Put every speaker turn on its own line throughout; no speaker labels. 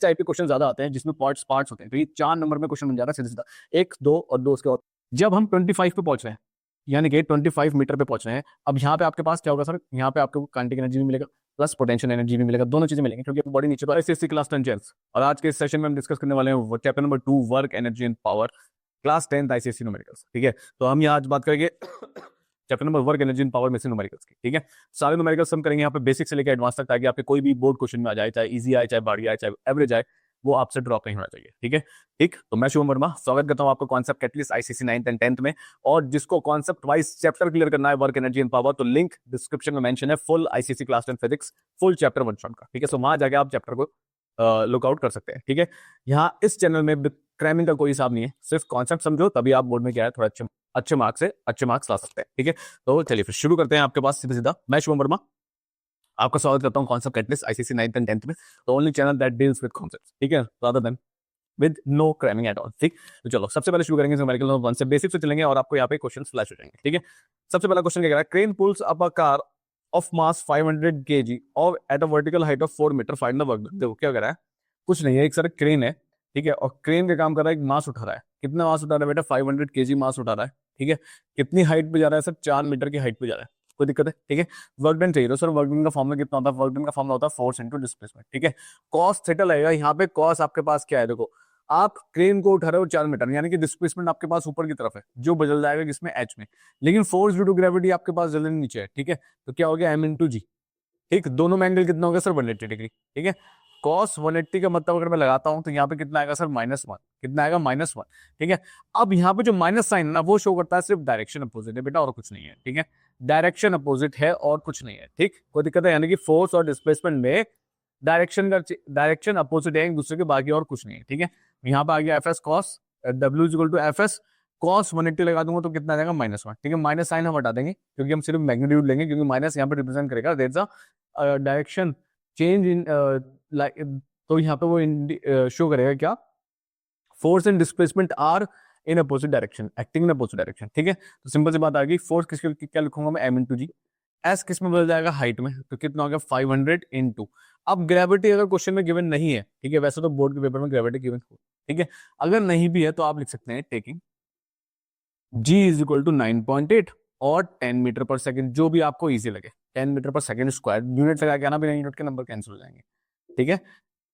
Type के question ज्यादा आते हैं जिसमें पार्ट्स पार्ट्स होते हैं, तो ये 4 नंबर में क्वेश्चन बन जाता है सीधा सीधा 1 2 और 2 उसके बाद। जब हम 25 पे पहुंच रहे हैं, यानी कि 25 मीटर पे पहुंच रहे हैं, अब यहाँ पे आपके पास क्या होगा सर, यहाँ पे आपको काइनेटिक एनर्जी भी मिलेगा प्लस पोटेंशियल एनर्जी भी मिलेगा, दोनों चीजें मिलेंगी क्योंकि बॉडी नीचे तो एसएससी क्लास 10 चेयर्स। और आज के इस सेशन में हम डिस्कस करने वाले हैं chapter number 2 work energy and power class 10 ICSC numericals. ठीक है, तो हम यहाँ आज बात करेंगे chapter number work energy and power में से न्यूमेरिकल्स की। ठीक है, सारे न्यूमेरिकल्स हम करेंगे यहाँ पे बेसिक से लेकर एडवांस तक, ताकि आपके कोई भी बोर्ड क्वेश्चन में आ जाए, चाहे इजी आए चाहे बाड़ी आए चाहे एवरेज आए, वो आपसे ड्रॉप नहीं होना चाहिए। ठीक है, ठीक। तो मैं शुभम वर्मा स्वागत करता हूं आपको concept catalyst ICSC 9th and 10th में। और जिसको कॉन्सेप्ट वाइज चैप्टर क्लियर करना है वर्क एनर्जी एंड पावर, तो लिंक डिस्क्रिप्शन में मेंशन है, full ICSC class 10 physics full chapter 1 shot का। ठीक है, सो वहां जाके आप चैप्टर को लुकआउट कर सकते हैं। ठीक है, यहाँ इस चैनल में क्रैमिंग का कोई हिसाब नहीं है, सिर्फ कॉन्सेप्ट समझो तभी आप बोर्ड में क्या है थोड़ा अच्छे मार्क्स ला सकते हैं। ठीक है, तो चलिए फिर शुरू करते हैं। आपके पास सीधा सीधा मैं शुभम वर्मा आपका स्वागत करता हूं concept catalyst ICSC 9th and 10th में, तो only channel that deals with concepts. ठीक है, rather than with no cramming at all. ठीक, तो चलो सबसे पहले शुरू करेंगे न्यूमेरिकल नंबर 1 से, बेसिक से चलेंगे और आपको यहाँ पे क्वेश्चन फ्लैश हो जाएंगे। ठीक है, सबसे पहला क्वेश्चन क्या कह रहा है, crane pulls up a car of mass 500 kg और at a vertical height of 4 metre, find the work done. देखो क्या कह रहा है, कुछ नहीं है, एक सर क्रेन है। ठीक है, और क्रेन का काम कर रहा है, एक मास उठा रहा है। कितना मास उठा रहा है बेटा, 500 kg मास उठा रहा है। ठीक है, कितनी हाइट पे जा रहा है सर, 4 मीटर की हाइट पे जा रहा है। कोई दिक्कत है? ठीक है, वर्क डन चाहिए तो सर वर्क डन का फॉर्मूला कितना होता है, वर्क डन का फॉर्मूला होता है फोर्स इनटू डिस्प्लेसमेंट। ठीक है, कॉस थीटा लगेगा यहाँ पे, कॉस आपके पास क्या है, देखो आप क्रेन को उठा रहे हो 4 मीटर, यानी कि डिस्प्लेसमेंट आपके पास ऊपर की तरफ है जो बदल जाएगा किसमें, एच में, लेकिन फोर्स ड्यू टू ग्रेविटी आपके पास जल्दी नीचे है। ठीक है, तो क्या हो गया, एम इंटू जी। ठीक, दोनों में एंगल कितना हो गया सर, 180 डिग्री। ठीक है, कॉस 180 का मतलब अगर मैं लगाता हूं तो यहाँ पे कितना आएगा सर, -1। कितना आएगा, -1। ठीक है, अब यहाँ पे जो माइनस साइन ना वो शो करता है सिर्फ डायरेक्शन अपोजिट है बेटा, और कुछ नहीं है। ठीक है, डायरेक्शन अपोजिट है और कुछ नहीं है। ठीक, कोई दिक्कत है, यानी कि फोर्स और डिस्प्लेसमेंट में डायरेक्शन अपोजिट है एक दूसरे के, बाकी और कुछ नहीं है। ठीक है, यहाँ पे आ गया F S cos, W is equal to F S cos 180 लगा दूंगा तो कितना आ जाएगा, -1। ठीक है, माइनस साइन हम हटा देंगे क्योंकि हम सिर्फ मैग्नीट्यूड लेंगे, क्योंकि माइनस यहाँ पे रिप्रेजेंट करेगा there is a direction change in like, तो यहाँ पे वो शो करेगा क्या, force and displacement are in opposite direction, acting in opposite direction. ठीक है, तो सिंपल सी बात आ गई, फोर्स किसके क्या लिखूंगा मैं, एम इंटू जी। एस किस में बदल जाएगा, हाइट में, तो कितना हो गया 500 इंटू। अब ग्रेविटी अगर क्वेश्चन में गिवन नहीं है, ठीक है, वैसे तो बोर्ड के पेपर में ग्रेविटी गिवन हो, ठीक है, अगर नहीं भी है तो आप लिख सकते हैं taking g is equal to 9.8 और 10 मीटर पर सेकंड, जो भी आपको इजी लगे, 10 मीटर पर सेकंड स्क्वायर, यूनिट लगा के आना, बिना यूनिट के नंबर कैंसिल हो जाएंगे। ठीक है,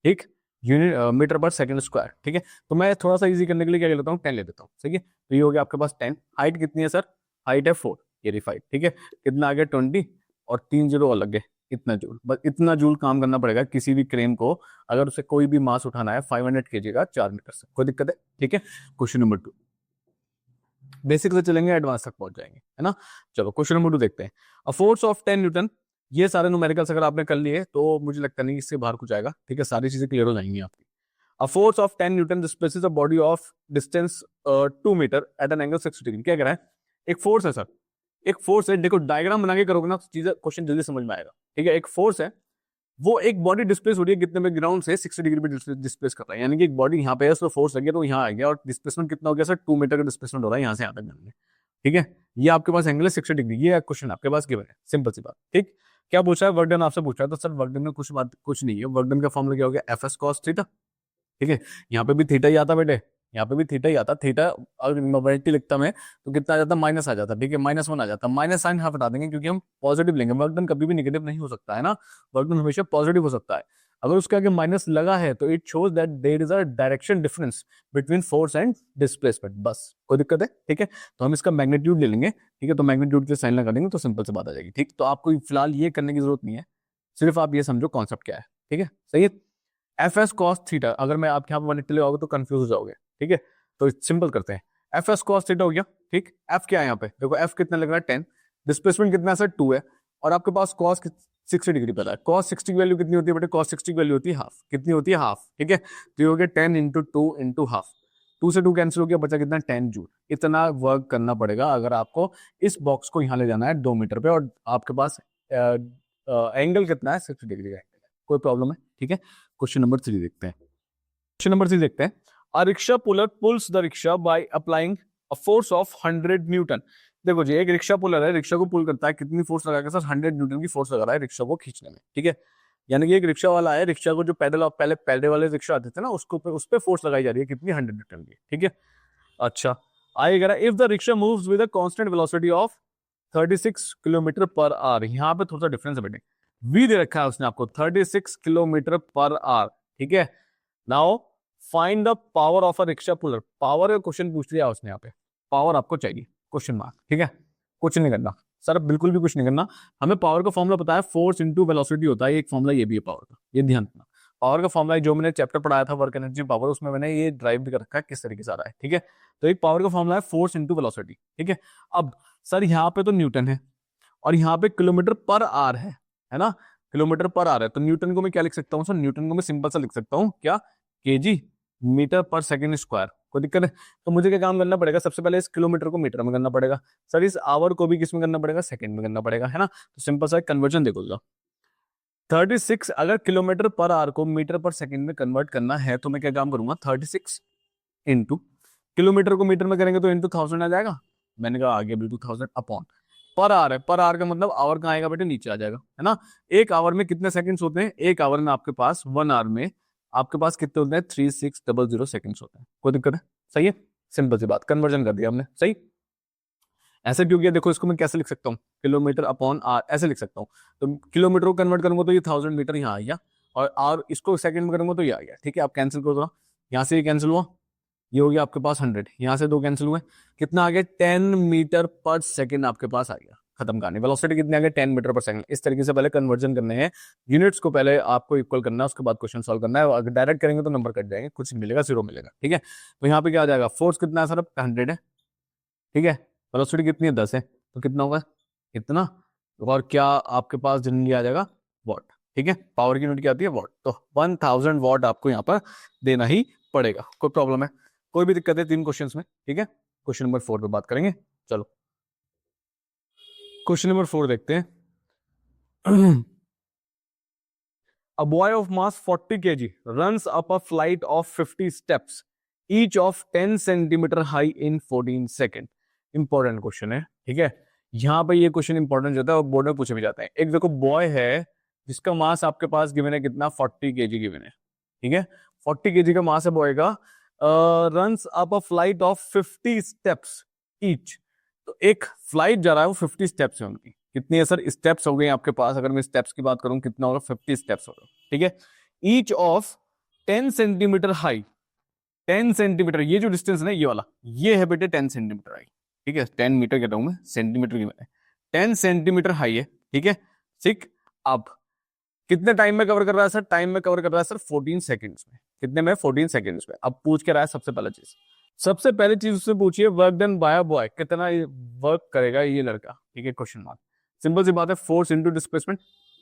ठीक, यूनिट मीटर पर सेकंड स्क्वायर। ठीक है, तो मैं थोड़ा सा इजी करने के लिए क्या लेता हूँ, 10 ले देता हूँ। ठीक है, तो ये हो गया आपके पास 10। हाइट कितनी है सर, हाइट है 4, ये 5। ठीक है, कितना आ गया 20 और 3 जीरो अलग गए, इतना जूल, बस इतना जूल काम करना पड़ेगा किसी भी क्रेन को अगर उसे कोई भी मास उठाना है 500 kg का 4 मीटर से। कोई दिक्कत है? ठीक है, क्वेश्चन नंबर 2, बेसिक से चलेंगे एडवांस तक पहुंच जाएंगे, है ना। चलो क्वेश्चन नंबर 2 देखते हैं। अ फोर्स ऑफ 10 न्यूटन, ये सारे न्यूमेरिकल्स अगर आपने कर लिए तो मुझे लगता नहीं इससे बाहर कुछ आएगा। ठीक है, सारी चीजें क्लियर हो जाएंगी आपकी। A force of 10 newton displaces a body of distance 2 metre at an angle 60 degree. क्या कह रहा है, एक फोर्स है सर, एक फोर्स है, देखो डायग्राम बना के करोगे ना तो चीजें क्वेश्चन जल्दी समझ में आएगा। ठीक है, एक फोर्स है, वो एक बॉडी डिस्प्लेस हो रही है कितने में, ग्राउंड से 60 डिग्री पे डिस्प्लेस कर रहा है, यानी कि एक बॉडी यहाँ पे है, उसको फोर्स लगे तो यहाँ आ गया, और डिस्प्लेसमेंट कितना हो गया सर, 2 मीटर का डिस्प्लेसमेंट हो रहा है यहाँ से यहाँ तक। ठीक है, ये आपके पास एंगल है 60 डिग्री, ये क्वेश्चन आपके पास गिवन है, सिंपल सी बात। ठीक, क्या पूछा है, वर्क डन आपसे पूछा है, तो सर वर्क डन में कुछ नहीं है, वर्क डन का फॉर्मूला क्या हो गया, एफ एस कॉस थीटा। ठीक है, यहाँ पे भी थीटा ही आता बेटे, यहाँ पे भी थीटा ही आता, थीटा अगर मोबाइलिटी लिखता मैं तो कितना आ जाता, माइनस आ जाता। ठीक है, -1 आ जाता, माइनस साइन हटा देंगे क्योंकि हम पॉजिटिव लेंगे, वर्क डन कभी भी नेगेटिव नहीं हो सकता है ना, वर्क डन हमेशा पॉजिटिव हो सकता है। अगर उसके आगे माइनस लगा है तो it shows that there is a direction difference between force and displacement, बस। कोई दिक्कत है? ठीक है, तो हम इसका मैग्नीट्यूड ले लेंगे। ठीक है, तो मैग्नीट्यूड के साइन लगा देंगे तो सिंपल से बात आ जाएगी। ठीक, तो आपको फिलहाल ये करने की जरूरत नहीं है, सिर्फ आप ये समझो कॉन्सेप्ट क्या है। ठीक है, सही है। एफ एस कॉस थीटा, अगर मैं आपके यहाँ पर 180 लगाओगे तो कंफ्यूज हो जाओगे। ठीक है, तो सिंपल करते हैं, एफ एस कॉस थीटा हो गया। ठीक, एफ क्या है यहाँ पे, देखो एफ कितना लग रहा है 10, डिस्प्लेसमेंट कितना है सर 2 है, और आपके पास कॉस 60 डिग्री पता है, कॉस 60 की वैल्यू कितनी होती है बेटे, कॉस 60 की वैल्यू होती है हाफ, कितनी होती है, हाफ। ठीक है, तो ये हो गया 10 इंटू 2 इंटू हाफ, 2 से 2 कैंसिल हो गया, बचा कितना 10 जूल। इतना वर्क करना पड़ेगा अगर आपको इस बॉक्स को यहाँ ले जाना है 2 मीटर पे, और आपके पास एंगल कितना है, 60 डिग्री का एंगल है। कोई प्रॉब्लम है? ठीक है, क्वेश्चन नंबर 3 देखते हैं। क्वेश्चन नंबर 3 देखते हैं। A rickshaw puller pulls the rickshaw by applying a force of 100 newton. देखो जी, एक रिक्शा पुलर है, रिक्शा को पुल करता है, कितनी फोर्स लगा के सर, 100 न्यूटन की फोर्स लगा रहा है रिक्शा को खींचने में। ठीक है, यानी कि एक रिक्शा वाला है, रिक्शा को जो पैदल पहले पैदल वाले रिक्शा आते थे ना, उसको उस पे फोर्स लगाई जा रही है कितनी, 100 न्यूटन की। ठीक है, अच्छा आएगा, if the rickshaw moves with a constant velocity of 36 kilometre per hour. यहाँ पे थोड़ा सा डिफरेंस है बेटे, वी दे रखा है उसने आपको 36 किलोमीटर पर आवर। ठीक है, now find the power of a rickshaw puller. Power का क्वेश्चन पूछ लिया उसने, यहाँ पे पावर आपको चाहिए, क्वेश्चन मार्क। ठीक है, कुछ नहीं करना सर, बिल्कुल भी कुछ नहीं करना। हमें पावर का फॉर्मूला पता है, फोर्स इंटू वेलोसिटी होता है, एक फॉर्मूला ये भी है पावर का, ये ध्यान रखना। पावर का फॉर्मूला जो मैंने चैप्टर पढ़ाया था वर्क एनर्जी पावर, उसमें मैंने ये ड्राइव भी कर रखा है किस तरीके से आ रहा है। ठीक है, तो एक पावर का फॉर्मूला है फोर्स इंटू वेलोसिटी। ठीक है, अब सर यहाँ पे तो न्यूटन है और यहाँ पे किलोमीटर पर आवर है ना, किलोमीटर पर आवर है, तो न्यूटन को मैं क्या लिख सकता हूँ सर, न्यूटन को मैं सिंपल सा लिख सकता हूँ क्या, केजी मीटर पर सेकंड स्क्वायर। कोई दिक्कत है? तो मुझे क्या काम करना पड़ेगा, सबसे पहले इस किलोमीटर को मीटर में करना पड़ेगा, सर इस आवर को भी किस में करना पड़ेगा, सेकंड में करना पड़ेगा, है ना। तो सिंपल सा कन्वर्जन देखो, 36 अगर किलोमीटर पर आवर को मीटर पर सेकंड में कन्वर्ट करना है तो मैं क्या काम करूंगा, 36 इंटू किलोमीटर को मीटर में करेंगे तो इंटू 1000 आ जाएगा। मैंने कहा आगे बिल्कुल 1000 अपॉन पर आवर है, पर आवर का मतलब आवर कहाँ आएगा बेटे, नीचे आ जाएगा, है ना। एक आवर में कितने सेकंड्स होते हैं, एक आवर में आपके पास 1 आवर में आपके पास कितने होते हैं, 3600 सेकंड्स होते हैं। कोई दिक्कत है? सही है, सिंपल सी बात, कन्वर्जन कर दिया हमने। सही, ऐसे क्यों किया, देखो इसको मैं कैसे लिख सकता हूँ, किलोमीटर अपॉन आर ऐसे लिख सकता हूँ। तो किलोमीटर को कन्वर्ट करूंगा तो ये 1000 मीटर यहाँ आ गया, और आर इसको सेकंड में करूंगा तो ये आ गया। ठीक है, आप कैंसिल करो, यहाँ से ये कैंसिल हुआ, ये हो गया आपके पास 100, यहाँ से 2 कैंसिल हुए, कितना आ गया, 10 मीटर पर सेकंड आपके पास आ गया। खत्म कहानी, वेलोसिटी कितनी आ गया, 10 मीटर पर सेकंड। इस तरीके से पहले कन्वर्जन करने हैं, यूनिट्स को पहले आपको इक्वल करना है, उसके बाद क्वेश्चन सॉल्व करना है। अगर डायरेक्ट करेंगे तो नंबर कट जाएंगे, कुछ मिलेगा, 0 मिलेगा। ठीक है, तो यहाँ पे क्या आ जाएगा, फोर्स कितना है सर, 100 है। ठीक है, वेलोसिटी कितनी है, 10 है, तो कितना होगा, इतना। और क्या आपके पास जनरली आ जाएगा, वॉट। ठीक है, पावर की यूनिट क्या आती है, वॉट, तो 1000 वॉट आपको यहाँ पर देना ही पड़ेगा। कोई प्रॉब्लम है, कोई भी दिक्कत है 3 क्वेश्चंस में। ठीक है, क्वेश्चन नंबर 4 पे बात करेंगे। चलो क्वेश्चन नंबर 4 देखते हैं। A boy of mass 40 kg runs up a flight of 50 steps, each of 10 centimeter high in 14 second. Important question है। ठीक है, यहाँ पे ये क्वेश्चन इंपॉर्टेंट जाता है और बोर्ड में पूछे भी जाते हैं। एक देखो बॉय है जिसका मास आपके पास गिवन है कितना, 40 kg गिवन है। ठीक है, 40 kg का मास है बॉय का, runs up a flight of 50 steps each. तो एक फ्लाइट जा रहा है, वो 50 स्टेप्स है उनकी। कितनी है सर, स्टेप्स हो गए आपके पास, अगर मैं स्टेप्स की बात करूं कितना होगा, 50 स्टेप्स होगा। ठीक है, each of 10 centimetre high, 10 centimetre, ये जो डिस्टेंस है ना ये वाला, ये है बेटे 10 सेंटीमीटर हाई। ठीक है, 10 मीटर कहता हूं मैं, सेंटीमीटर की मैंने, 10 सेंटीमीटर हाई है। ठीक है, ठीक, अब कितने टाइम में कवर कर रहा है सर, टाइम में कवर कर रहा है सर 14 सेकंड्स में। कितने में, 14 सेकंड्स में। अब पूछ के रहा है सबसे पहले चीज उससे पूछिए, work done by a boy, कितना वर्क करेगा ये लड़का। ठीक है, क्वेश्चन मार्क, सिंपल सी बात है, फोर्स इंटू डिस्प्लेसमेंट।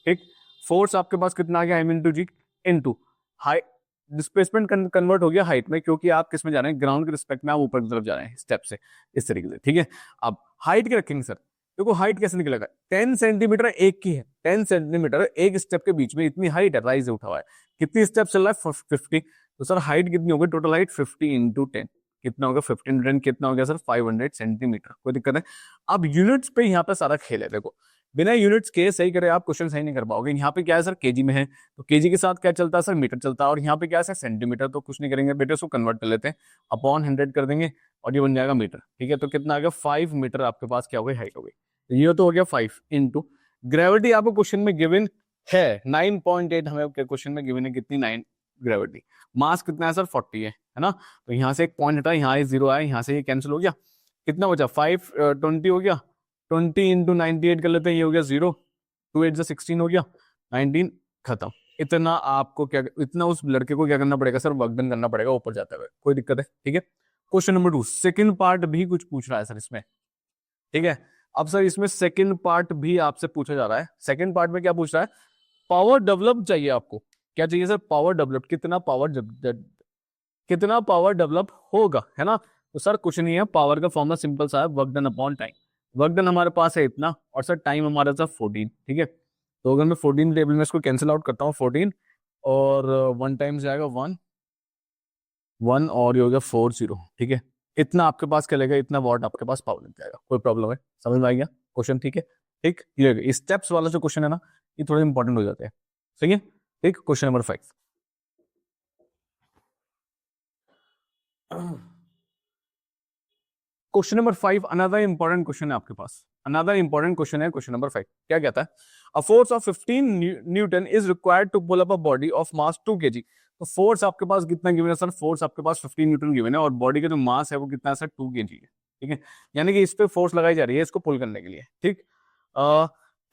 ठीक, फोर्स आपके पास कितना आ गया, M into G into height, displacement convert हो गया हाइट में, क्योंकि आप किस में जा रहे हैं, ग्राउंड के रिस्पेक्ट में आप ऊपर की तरफ जा रहे हैं स्टेप से, इस तरीके से। ठीक है, अब हाइट के रखेंगे सर, देखो हाइट कैसे निकलेगा, 10 सेंटीमीटर एक की है, 10 सेंटीमीटर एक स्टेप के बीच में, इतनी हाइट है, राइज उठा हुआ है, कितनी स्टेप चल रहा है, 50। तो सर हाइट कितनी होगी, टोटल हाइट 50 इंटू 10, कितना होगा, 15 कितना हो गया सर, 500 सेंटीमीटर। कोई दिक्कत है? अब यूनिट्स पे यहाँ पे सारा खेल है, देखो बिना यूनिट्स के सही करे आप क्वेश्चन सही नहीं कर पाओगे। यहाँ पे क्या है सर, केजी में है, तो केजी के साथ क्या चलता है सर, मीटर चलता है, और यहाँ पे क्या है सर, सेंटीमीटर। तो कुछ नहीं करेंगे बेटे, उसको कन्वर्ट कर लेते हैं, अपॉन 100 कर देंगे और ये बन जाएगा मीटर। ठीक है, तो कितना आ गया, 5 मीटर आपके पास क्या हो गई, हाइट हो गई। ये तो हो गया 5 इंटू ग्रेविटी, आपको क्वेश्चन में गिवन है 9.8, हमें क्वेश्चन में गिवन है कितनी, 9 ग्रेविटी। मास कितना है सर, 40 है ना। तो यहाँ से एक पॉइंट हटा, यहाँ 0 आया, यहाँ से ये कैंसिल हो गया, कितना बचा, 5 20 हो गया, 20 इंटू 98 कर लेते हैं, ये हो गया 0, 2 8 16 हो गया, 19 खत्म। इतना आपको क्या, इतना उस लड़के को क्या करना पड़ेगा सर, वर्क डन करना पड़ेगा ऊपर जाते हुए। कोई दिक्कत है? ठीक है, क्वेश्चन नंबर 2, सेकंड पार्ट भी कुछ पूछ रहा है सर इसमें। ठीक है, अब सर इसमें सेकंड पार्ट भी आपसे पूछा जा रहा है। सेकंड पार्ट में क्या पूछ रहा है, पावर डेवलप चाहिए आपको। क्या चाहिए सर, पावर डेवलप, कितना पावर डेवलप होगा, है ना। तो सर कुछ नहीं है, पावर का फॉर्मूला सिंपल सा है, work done upon time. Work done हमारे पास है इतना, और सर टाइम हमारा था 14। ठीक है, तो अगर मैं 14 टेबल में इसको कैंसिल आउट करता हूँ, 14 और 1 टाइम जाएगा 1 1 और ये हो गया 40। ठीक है, इतना आपके पास चलेगा, इतना वॉट आपके पास पावर लग जाएगा। कोई प्रॉब्लम है, समझ में आ गया क्वेश्चन? ठीक है, ठीक, ये स्टेप्स वाला जो क्वेश्चन है ना, ये थोड़े इंपॉर्टेंट हो जाते हैं। सही है। ठीक, question number 5। Question number 5 another important question है आपके पास, अनदर इंपॉर्टेंट क्वेश्चन है क्वेश्चन नंबर 5। क्या कहता है? A force of 15 newton is required to pull up a body of mass 2 kg। तो फोर्स आपके पास कितना गिवन है सर? फोर्स आपके पास 15 न्यूटन गिवन है और बॉडी का जो मास है वो कितना है सर? 2 kg है। ठीक है, यानी कि इस पे फोर्स लगाई जा रही है इसको पुल करने के लिए। ठीक,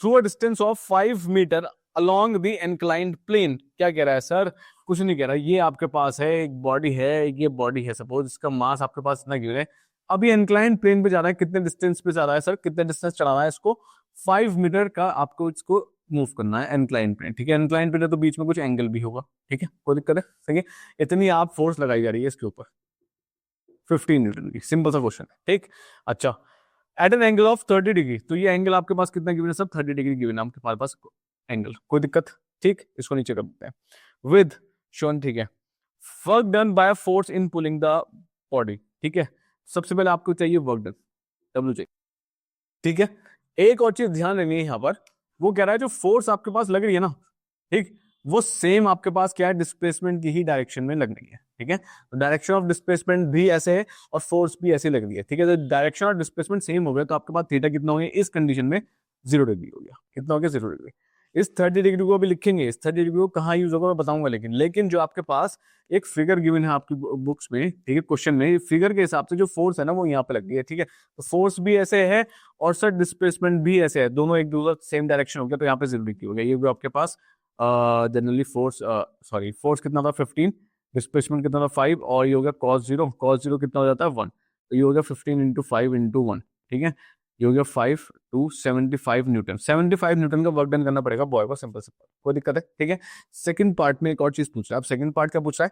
through a distance of 5 metre along the inclined plane. क्या कह रहा है सर? कुछ नहीं कह रहा, ये आपके पास है एक बॉडी है, ये बॉडी है सपोज, इसका मास आपके पास इतना गिवन है। अब ये इंक्लाइंड प्लेन पे जा रहा है, कितने डिस्टेंस पे जा रहा है सर? कितने डिस्टेंस चढ़ाना है इसको? 5 मीटर का आपको इसको मूव करना है इंक्लाइंड प्लेन। ठीक है, इंक्लाइंड प्लेन है तो बीच में कुछ एंगल भी होगा। ठीक है, कोई दिक्कत है? सही है, इतनी आप फोर्स लगाई जा रही है इसके ऊपर 15 न्यूटन की। सिंपल सा क्वेश्चन है। ठीक, अच्छा, at an angle of 30 degree. तो ये एंगल आपके पास कितना गिवन है सब? 30 डिग्री गिवन है आपके पास एंगल। कोई दिक्कत? ठीक, इसको नीचे कर देते हैं विद शोन। ठीक है, work done by force in pulling the body. ठीक है, सबसे पहले आपको चाहिए वर्क डन, डब्ल्यू चाहिए। ठीक है, एक और चीज ध्यान रखनी है यहाँ पर, वो कह रहा है जो फोर्स आपके पास लग रही है ना, ठीक, वो सेम आपके पास क्या है? डिस्प्लेसमेंट की ही डायरेक्शन में लग रही है। ठीक है, तो डायरेक्शन ऑफ डिस्प्लेसमेंट भी ऐसे है और फोर्स भी ऐसे लग रही है। ठीक है, तो डायरेक्शन और डिस्प्लेसमेंट सेम हो गया तो आपके पास थीटा कितना हो गया इस कंडीशन में? 0 डिग्री हो गया। कितना हो गया? 0 डिग्री। इस 30 डिग्री को अभी लिखेंगे, इस 30 डिग्री को कहाँ यूज होगा मैं बताऊंगा, लेकिन जो आपके पास एक फिगर गिवन है आपकी बुक्स में, ठीक है, क्वेश्चन में, फिगर के हिसाब से जो फोर्स है ना वो यहाँ पे लग गई है। ठीक है, तो फोर्स भी ऐसे है और सर डिस्प्लेसमेंट भी ऐसे है, दोनों एक दूसरा सेम डायरेक्शन हो गया, तो यहाँ पे 0 डिग्री हो गया। ये भी आपके पास जनरली फोर्स, सॉरी, फोर्स कितना था? 15, डिस्प्लेसमेंट कितना था? 5, और ये हो गया cos 0। cos 0 कितना हो जाता है? 1। तो ये हो गया 15 इंटू 5 इंटू 1। ठीक है, ये हो गया 5 टू 75 न्यूटन। 75 न्यूटन का वर्क डन करना पड़ेगा बॉय को, सिंपल सिंपल, कोई दिक्कत है? ठीक है, सेकंड पार्ट में एक और चीज पूछ रहा है। अब सेकंड पार्ट क्या पूछ रहा है?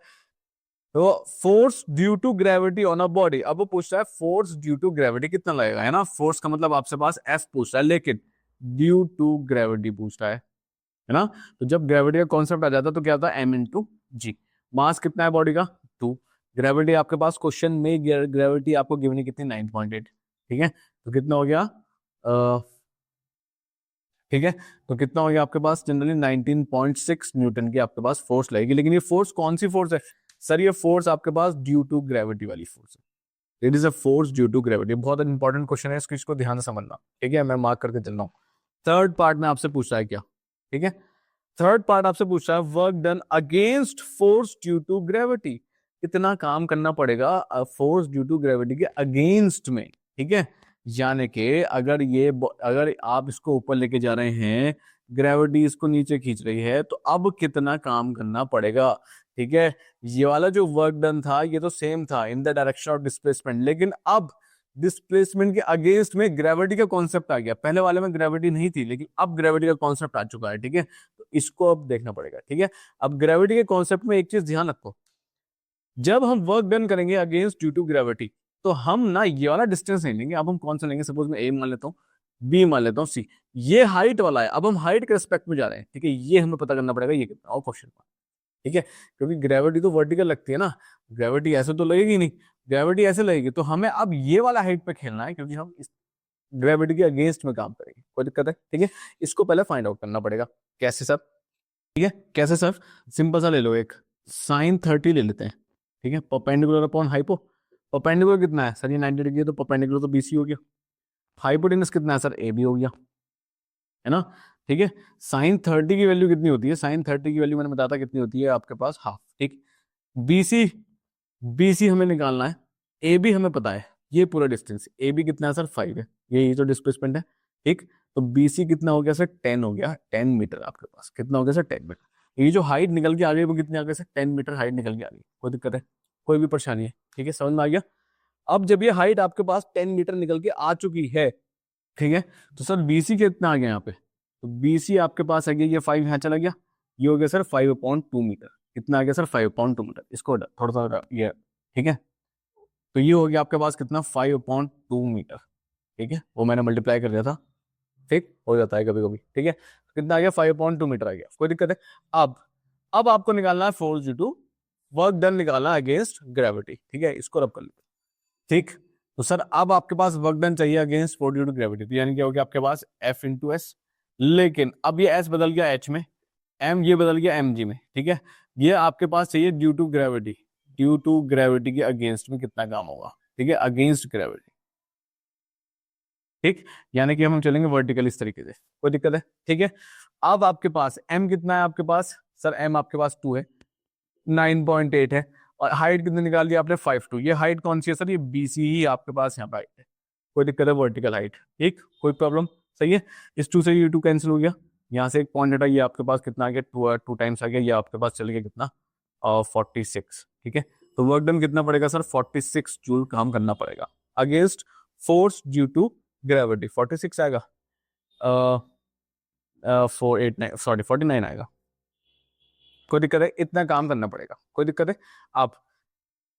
तो force due to gravity on a body. अब वो पूछ रहा है फोर्स ड्यू टू ग्रेविटी कितना लगेगा, है ना? फोर्स का मतलब आपसे पास एफ पूछ रहा है, लेकिन ड्यू टू ग्रेविटी पूछ रहा है ना? तो जब ग्रेविटी का कॉन्सेप्ट आ जाता है तो क्या होता है? एम इंटू जी। मास कितना है बॉडी का? 2। ग्रेविटी आपके पास क्वेश्चन में ग्रेविटी आपको गिवन है कितनी? 9.8। ठीक है, तो कितना हो गया? ठीक है, तो कितना हो गया आपके पास? जनरली 19.6 न्यूटन की आपके पास फोर्स लगेगी। लेकिन ये फोर्स कौन सी फोर्स है सर? ये फोर्स आपके पास ड्यू टू ग्रेविटी वाली फोर्स है। It is a force due to gravity. बहुत इंपॉर्टेंट क्वेश्चन है, इसको ध्यान से समझना। ठीक है, मैं मार्क करके चल रहा हूँ। थर्ड पार्ट में आपसे पूछ रहा है क्या? ठीक है, थर्ड पार्ट आपसे पूछ रहा है work done against force due to gravity. कितना काम करना पड़ेगा फोर्स ड्यू टू ग्रेविटी के अगेंस्ट में? ठीक है, यानी कि अगर आप इसको ऊपर लेके जा रहे हैं, ग्रेविटी इसको नीचे खींच रही है, तो अब कितना काम करना पड़ेगा? ठीक है, ये वाला जो वर्क डन था ये तो सेम था in the direction of displacement, लेकिन अब डिस्प्लेसमेंट के अगेंस्ट में ग्रेविटी का कॉन्सेप्ट आ गया। पहले वाले में ग्रेविटी नहीं थी, लेकिन अब ग्रेविटी का कॉन्सेप्ट आ चुका है। ठीक है, तो इसको अब देखना पड़ेगा। ठीक है, अब ग्रेविटी के कॉन्सेप्ट में एक चीज ध्यान रखो, जब हम वर्क डन करेंगे अगेंस्ट ड्यू टू ग्रेविटी, तो हम ना ये वाला डिस्टेंस नहीं लेंगे। अब हम कौन सा लेंगे? सपोज मैं ए मान लेता हूँ, बी मान लेता हूँ, सी। ये हाइट वाला है, अब हम हाइट के रिस्पेक्ट में जा रहे हैं। ठीक है, ये हमें पता करना पड़ेगा ये कितना, और क्वेश्चन मार्क। ठीक है, क्योंकि ग्रेविटी तो वर्टिकल लगती है ना, ग्रेविटी ऐसे तो लगेगी नहीं, ग्रेविटी ऐसे लगेगी। तो हमें अब ये वाला हाइट पे खेलना है, क्योंकि हम इस ग्रेविटी के अगेंस्ट में काम करेंगे। कोई दिक्कत है? ठीक है, इसको पहले फाइंड आउट करना पड़ेगा। कैसे सर? ठीक है, कैसे सर? सिंपल सा ले लो, एक साइन 30 ले लेते हैं। ठीक है, परपेंडिकुलर अपॉन हाइपो। परपेंडिकुलर कितना है सर? ये 90 डिग्री है, तो परपेंडिकुलर तो बीसी हो गया। हाइपोटेनस कितना है सर? ए बी हो गया, है ना? ठीक है, साइन 30 की वैल्यू कितनी होती है? साइन 30 की वैल्यू मैंने बताया था कितनी होती है आपके पास? हाफ। ठीक, बीसी, बीसी हमें निकालना है, ए बी हमें पता है, ये पूरा डिस्टेंस ए बी कितना है सर? 5 है, ये तो डिस्प्लेसमेंट है। ठीक, तो बीसी कितना हो गया सर? 10 हो गया, 10 मीटर आपके पास। कितना हो गया सर? 10 मीटर। ये जो हाइट निकल के आ गई वो कितनी आ गई सर? 10 मीटर हाइट निकल के आ गई। कोई दिक्कत है? कोई भी परेशानी है? ठीक है, समझ में आ गया? अब जब ये हाइट आपके पास 10 मीटर निकल के आ चुकी है, ठीक है, तो सर बीसी कितना आ गया यहाँ पे? तो बीसी आपके पास आ गया, ये 5 यहाँ चला गया, ये हो गया सर 5/2 मीटर। कितना आ गया सर? 5/2 मीटर। इसको थोड़ा सा ये, ठीक है, तो ये हो गया आपके पास कितना? 5/2 मीटर। ठीक है, वो मैंने मल्टीप्लाई कर दिया था, ठीक, हो जाता है कभी कभी। ठीक है, तो कितना आ गया? 5/2 मीटर आ गया। कोई दिक्कत है? अब आपको निकालना है force due to work done, निकालना है अगेंस्ट ग्रेविटी। ठीक है, इसको रब कर लो। ठीक, तो सर अब आपके पास वर्क डन चाहिए against force due to gravity, तो यानी क्या हो गया आपके पास? F into S. लेकिन अब ये एस बदल गया एच में, एम ये बदल गया एम जी में, ठीक है। ये आपके पास चाहिए due to gravity, due to gravity के अगेंस्ट में कितना काम होगा, ठीक है, अगेंस्ट ग्रेविटी, ठीक। यानी कि हम चलेंगे वर्टिकल इस तरीके से, कोई दिक्कत है, ठीक है। अब आपके पास एम कितना है आपके पास, सर एम आपके पास 2 है, 9.8 है, और हाइट कितनी निकाल दी आपने 5.2। ये हाइट कौन सी है सर, ये बीसी ही आपके पास यहाँ पे हाइट है, कोई दिक्कत है, वर्टिकल हाइट, ठीक, कोई प्रॉब्लम, सही है। इस 2 से ये 2 कैंसिल हो गया, यहाँ से एक पॉइंट हटा, ये आपके पास कितना आ गया, 2 टाइम्स आ गया, ये आपके पास चल गया कितना, 46, ठीक है। तो वर्क डन कितना पड़ेगा सर, 46 जूल काम करना पड़ेगा against force due to gravity, 46 आएगा, 489 सॉरी 49 आएगा, कोई दिक्कत है, इतना काम करना पड़ेगा, कोई दिक्कत है। आप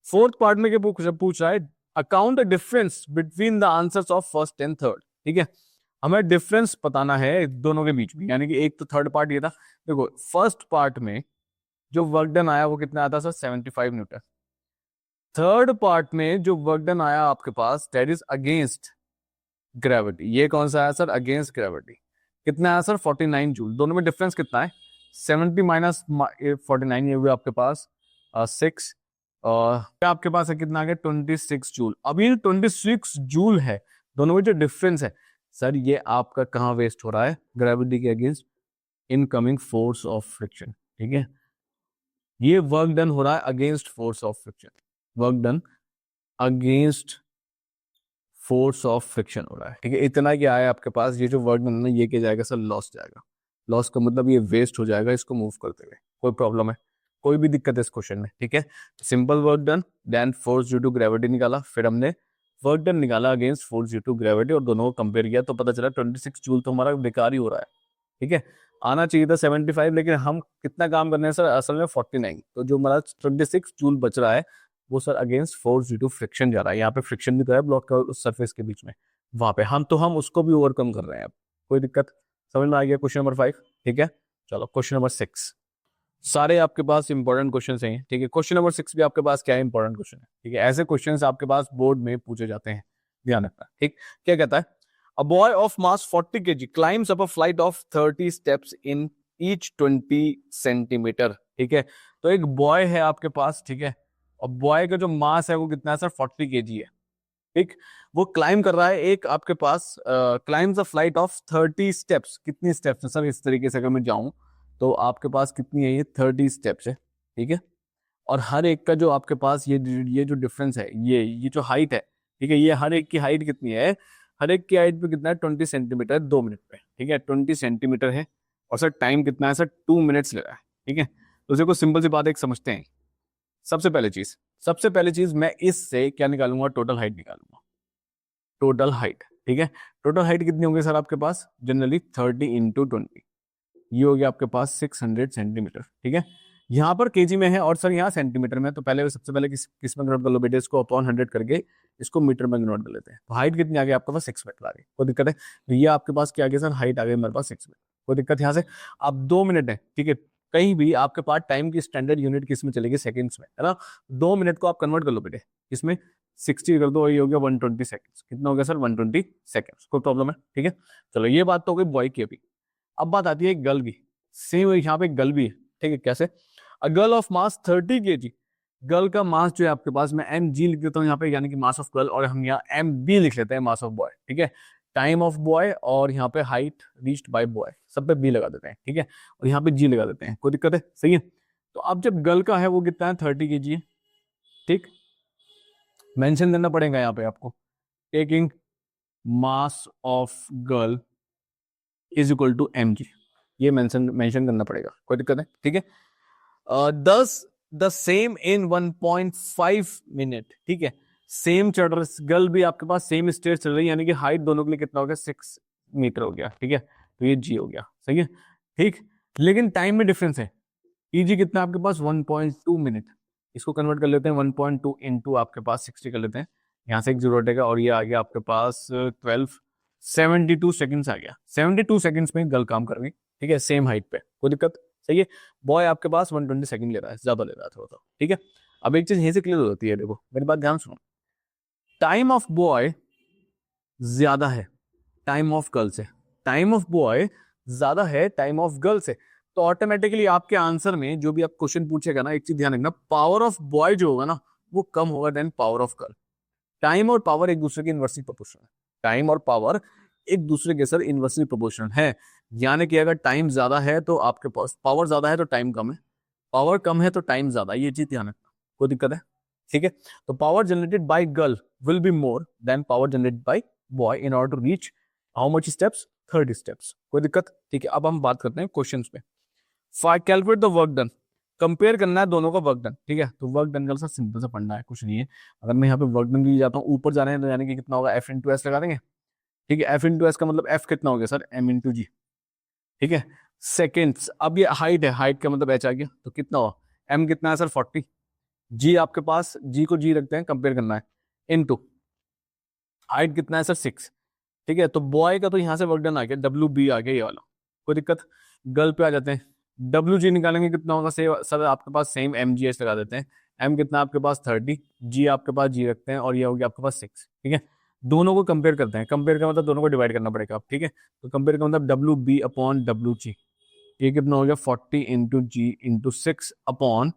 फोर्थ पार्ट में पूछ रहा है account the difference between the answers of first and third, ठीक है। हमें डिफरेंस बताना है दोनों के बीच में, यानी कि एक तो थर्ड पार्ट ये था, देखो फर्स्ट पार्ट में जो वर्क डन आया वो कितना आया था सर, 75 न्यूटन। थर्ड पार्ट में जो वर्क डन आया आपके पास दैट इज अगेंस्ट ग्रेविटी, ये कौन सा आया सर, अगेंस्ट ग्रेविटी, कितना आया सर, 49 जूल। दोनों में डिफरेंस कितना है, 70 माइनस 49, ये हुआ आपके पास 6, और आपके पास है कितना आ गया, 26 जूल। अब ये 26 जूल है, दोनों में जो डिफरेंस है सर, ये आपका कहाँ वेस्ट हो रहा है, ग्रेविटी के against incoming force of friction, ठीक है। ये वर्क डन हो रहा है against force of friction, work done against force of friction हो रहा है, ठीक है। इतना क्या है आपके पास, ये जो वर्क डन है ये क्या जाएगा सर, लॉस जाएगा, लॉस का मतलब ये वेस्ट हो जाएगा इसको मूव करते हुए, कोई प्रॉब्लम है, कोई भी दिक्कत है इस क्वेश्चन में, ठीक है। Simple work done then force due to gravity निकाला, फिर हमने वर्क डन निकाला against force due to gravity, और दोनों को कंपेयर किया तो पता चला 26 जूल तो हमारा बेकार ही हो रहा है, ठीक है। आना चाहिए था 75, लेकिन हम कितना काम करने हैं सर, असल में 49, तो जो हमारा 26 जूल बच रहा है वो sir against force due to friction जा रहा है, यहाँ पे फ्रिक्शन भी तो है ब्लॉक का उस सरफेस के बीच में, वहां पे हम उसको भी ओवरकम कर रहे हैं अब, कोई दिक्कत, समझ में आ गया क्वेश्चन नंबर 5, ठीक है। चलो क्वेश्चन नंबर 6, सारे आपके पास इंपॉर्टेंट क्वेश्चन हैं, ठीक है। क्वेश्चन नंबर 6 भी आपके पास क्या है, इंपॉर्टेंट क्वेश्चन है, ठीक है। ऐसे क्वेश्चन आपके पास बोर्ड में पूछे जाते हैं, ध्यान रखना, ठीक। क्या कहता है, a boy of mass 40 kg climbs up a flight of 30 steps in each 20 centimetre, ठीक है। तो एक बॉय है आपके पास, ठीक है, और बॉय का जो मास है वो कितना है सर, 40 kg है, ठीक। वो क्लाइम कर रहा है एक आपके पास, climbs a flight of 30 steps, कितनी स्टेप्स है सर, इस तरीके से अगर मैं जाऊं तो आपके पास कितनी है, ये 30 स्टेप्स है, ठीक है। और हर एक का जो आपके पास ये जो डिफरेंस है, ये जो हाइट है, ठीक है, ये हर एक की हाइट कितनी है, हर एक की हाइट पे कितना है, 20 सेंटीमीटर 2 मिनट पे, ठीक है, 20 सेंटीमीटर है, और सर टाइम कितना है सर, 2 मिनट्स ले रहा है, ठीक है। तो देखो सिंपल सी बात एक समझते हैं, सबसे पहले चीज मैं इससे क्या निकालूंगा, टोटल हाइट निकालूंगा, टोटल हाइट, ठीक है। टोटल हाइट कितनी होगी सर आपके पास, जनरली 30 इंटू 20, ये हो गया आपके पास 600 सेंटीमीटर, ठीक है। यहाँ पर केजी में है और सर यहाँ सेंटीमीटर में, तो पहले सबसे पहले किस में कन्वर्ट कर लो बेटे, इसको अपॉन 100 करके इसको मीटर में कन्वर्ट कर लेते हैं। तो हाइट कितनी आ गई आपके पास, 6 मीटर आ गई, कोई दिक्कत है। तो ये आपके पास क्या आ गया सर, हाइट आ गई मेरे पास 6 मीटर, कोई दिक्कत यहाँ से। अब 2 मिनट है, ठीक है, कहीं भी आपके पास टाइम की स्टैंडर्ड यूनिट किस में चलेगी, सेकंड्स में, है ना। 2 मिनट को आप कन्वर्ट कर लो बेटे, इसमें 60 कर दो, ये हो गया 120 सेकंड्स, कितना हो गया सर, 120 सेकंड्स, कोई प्रॉब्लम है, ठीक है। चलो ये बात तो हो गई बॉय की। अभी अब बात आती है गर्ल की, सेम यहाँ पे गर्ल भी है, ठीक है, कैसे, a girl of mass 30 kg, girl का मास जो है आपके पास, मैं एम जी लिख देता हूँ यहाँ पे, यानी कि मास ऑफ गर्ल, और हम यहाँ एम बी लिख लेते हैं, मास ऑफ बॉय, ठीक है। टाइम ऑफ बॉय और यहाँ पे हाइट रीच्ड बाय बॉय, सब पे बी लगा देते हैं, ठीक है, और यहाँ पे जी लगा देते हैं, कोई दिक्कत है, सही है। तो अब जब गर्ल का है वो कितना है, 30 kg है, ठीक। मेंशन करना पड़ेगा यहाँ पे आपको, taking mass of girl is equal to M g, ये मेंशन करना पड़ेगा, कोई दिक्कत है, ठीक है। दस द सेम इन 1.5 मिनट, ठीक है। सेम चढ़ रहा, गर्ल भी आपके पास सेम स्टेज चल रही है, यानी कि हाइट दोनों के लिए कितना हो गया, 6 मीटर हो गया, ठीक है। तो ये जी हो गया, सही है, ठीक। लेकिन टाइम में डिफरेंस है, ईजी कितना आपके पास, 1.2 मिनट, इसको कन्वर्ट कर लेते हैं 1.2 इंटू आपके पास 60 कर लेते हैं, यहाँ से एक जीरो हटेगा, और ये आ गया आपके पास 72 सेकंड्स आ गया, 72 सेकंड्स में गर्ल काम कर रही, ठीक है, सेम हाइट पे, कोई दिक्कत, सही है। बॉय आपके पास 120 सेकंड ले रहा है, ज्यादा ले रहा है थोड़ा सा, ठीक है। अब एक चीज यहीं से क्लियर हो जाती है, देखो मेरी बात ध्यान सुनो, टाइम ऑफ बॉय ज्यादा है टाइम ऑफ गर्ल से, टाइम ऑफ बॉय ज्यादा है टाइम ऑफ गर्ल से, तो ऑटोमेटिकली आपके आंसर में जो भी आप क्वेश्चन पूछेगा ना, एक चीज ध्यान रखना, पावर ऑफ बॉय जो होगा ना वो कम होगा then power of girl. Time और पावर एक दूसरे के इनवर्सली प्रोपोर्शनल है। टाइम और पावर एक दूसरे के सर इनवर्सली प्रोपोर्शनल है। यानी कि अगर टाइम ज्यादा है तो आपके पास पावर ज्यादा है, तो टाइम कम है, पावर कम है तो टाइम ज्यादा है। ये चीज ध्यान रखना, कोई दिक्कत है? ठीक है। तो power generated by girl will be more than power generated by boy in order to reach how much steps, 30 steps. कोई दिक्कत? ठीक है। अब हम बात करते हैं क्वेश्चन पे। Calculate the work done, compare करना है दोनों का वर्क डन। ठीक है, तो वर्क डन का सर सिंपल सा पढ़ना है, कुछ नहीं है। अगर मैं यहाँ पे वर्क डन की जाता हूँ, ऊपर जाने हैं तो यानी कि कितना होगा, एफ इंटू एस लगा देंगे। ठीक है, एफ इंटू एस का मतलब एफ कितना हो गया सर, एम इंटू जी। ठीक है, सेकेंड्स, अब ये हाइट है, हाइट का मतलब एच आ गया, तो कितना हुआ, एम कितना है सर 40, जी आपके पास, जी को जी रखते हैं, कंपेयर करना है, इनटू हाइट कितना है सर 6। ठीक है, तो बॉय का तो यहाँ से वर्क डन आ गया, डब्ल्यू बी आ गया ये वाला, कोई दिक्कत? गर्ल पे आ जाते हैं, डब्ल्यू जी निकालेंगे कितना होगा, से सर आपके पास सेम एम जी एच लगा देते हैं। एम कितना आपके पास 30, जी आपके पास जी रखते हैं, और ये हो गया आपके पास 6। ठीक है, दोनों को कंपेयर करते हैं, कंपेयर का मतलब दोनों को डिवाइड करना पड़ेगा आप। ठीक है, तो कंपेयर का मतलब W B upon W G, ये कितना हो गया 40 इंटू जी इंटू 6 अपॉन,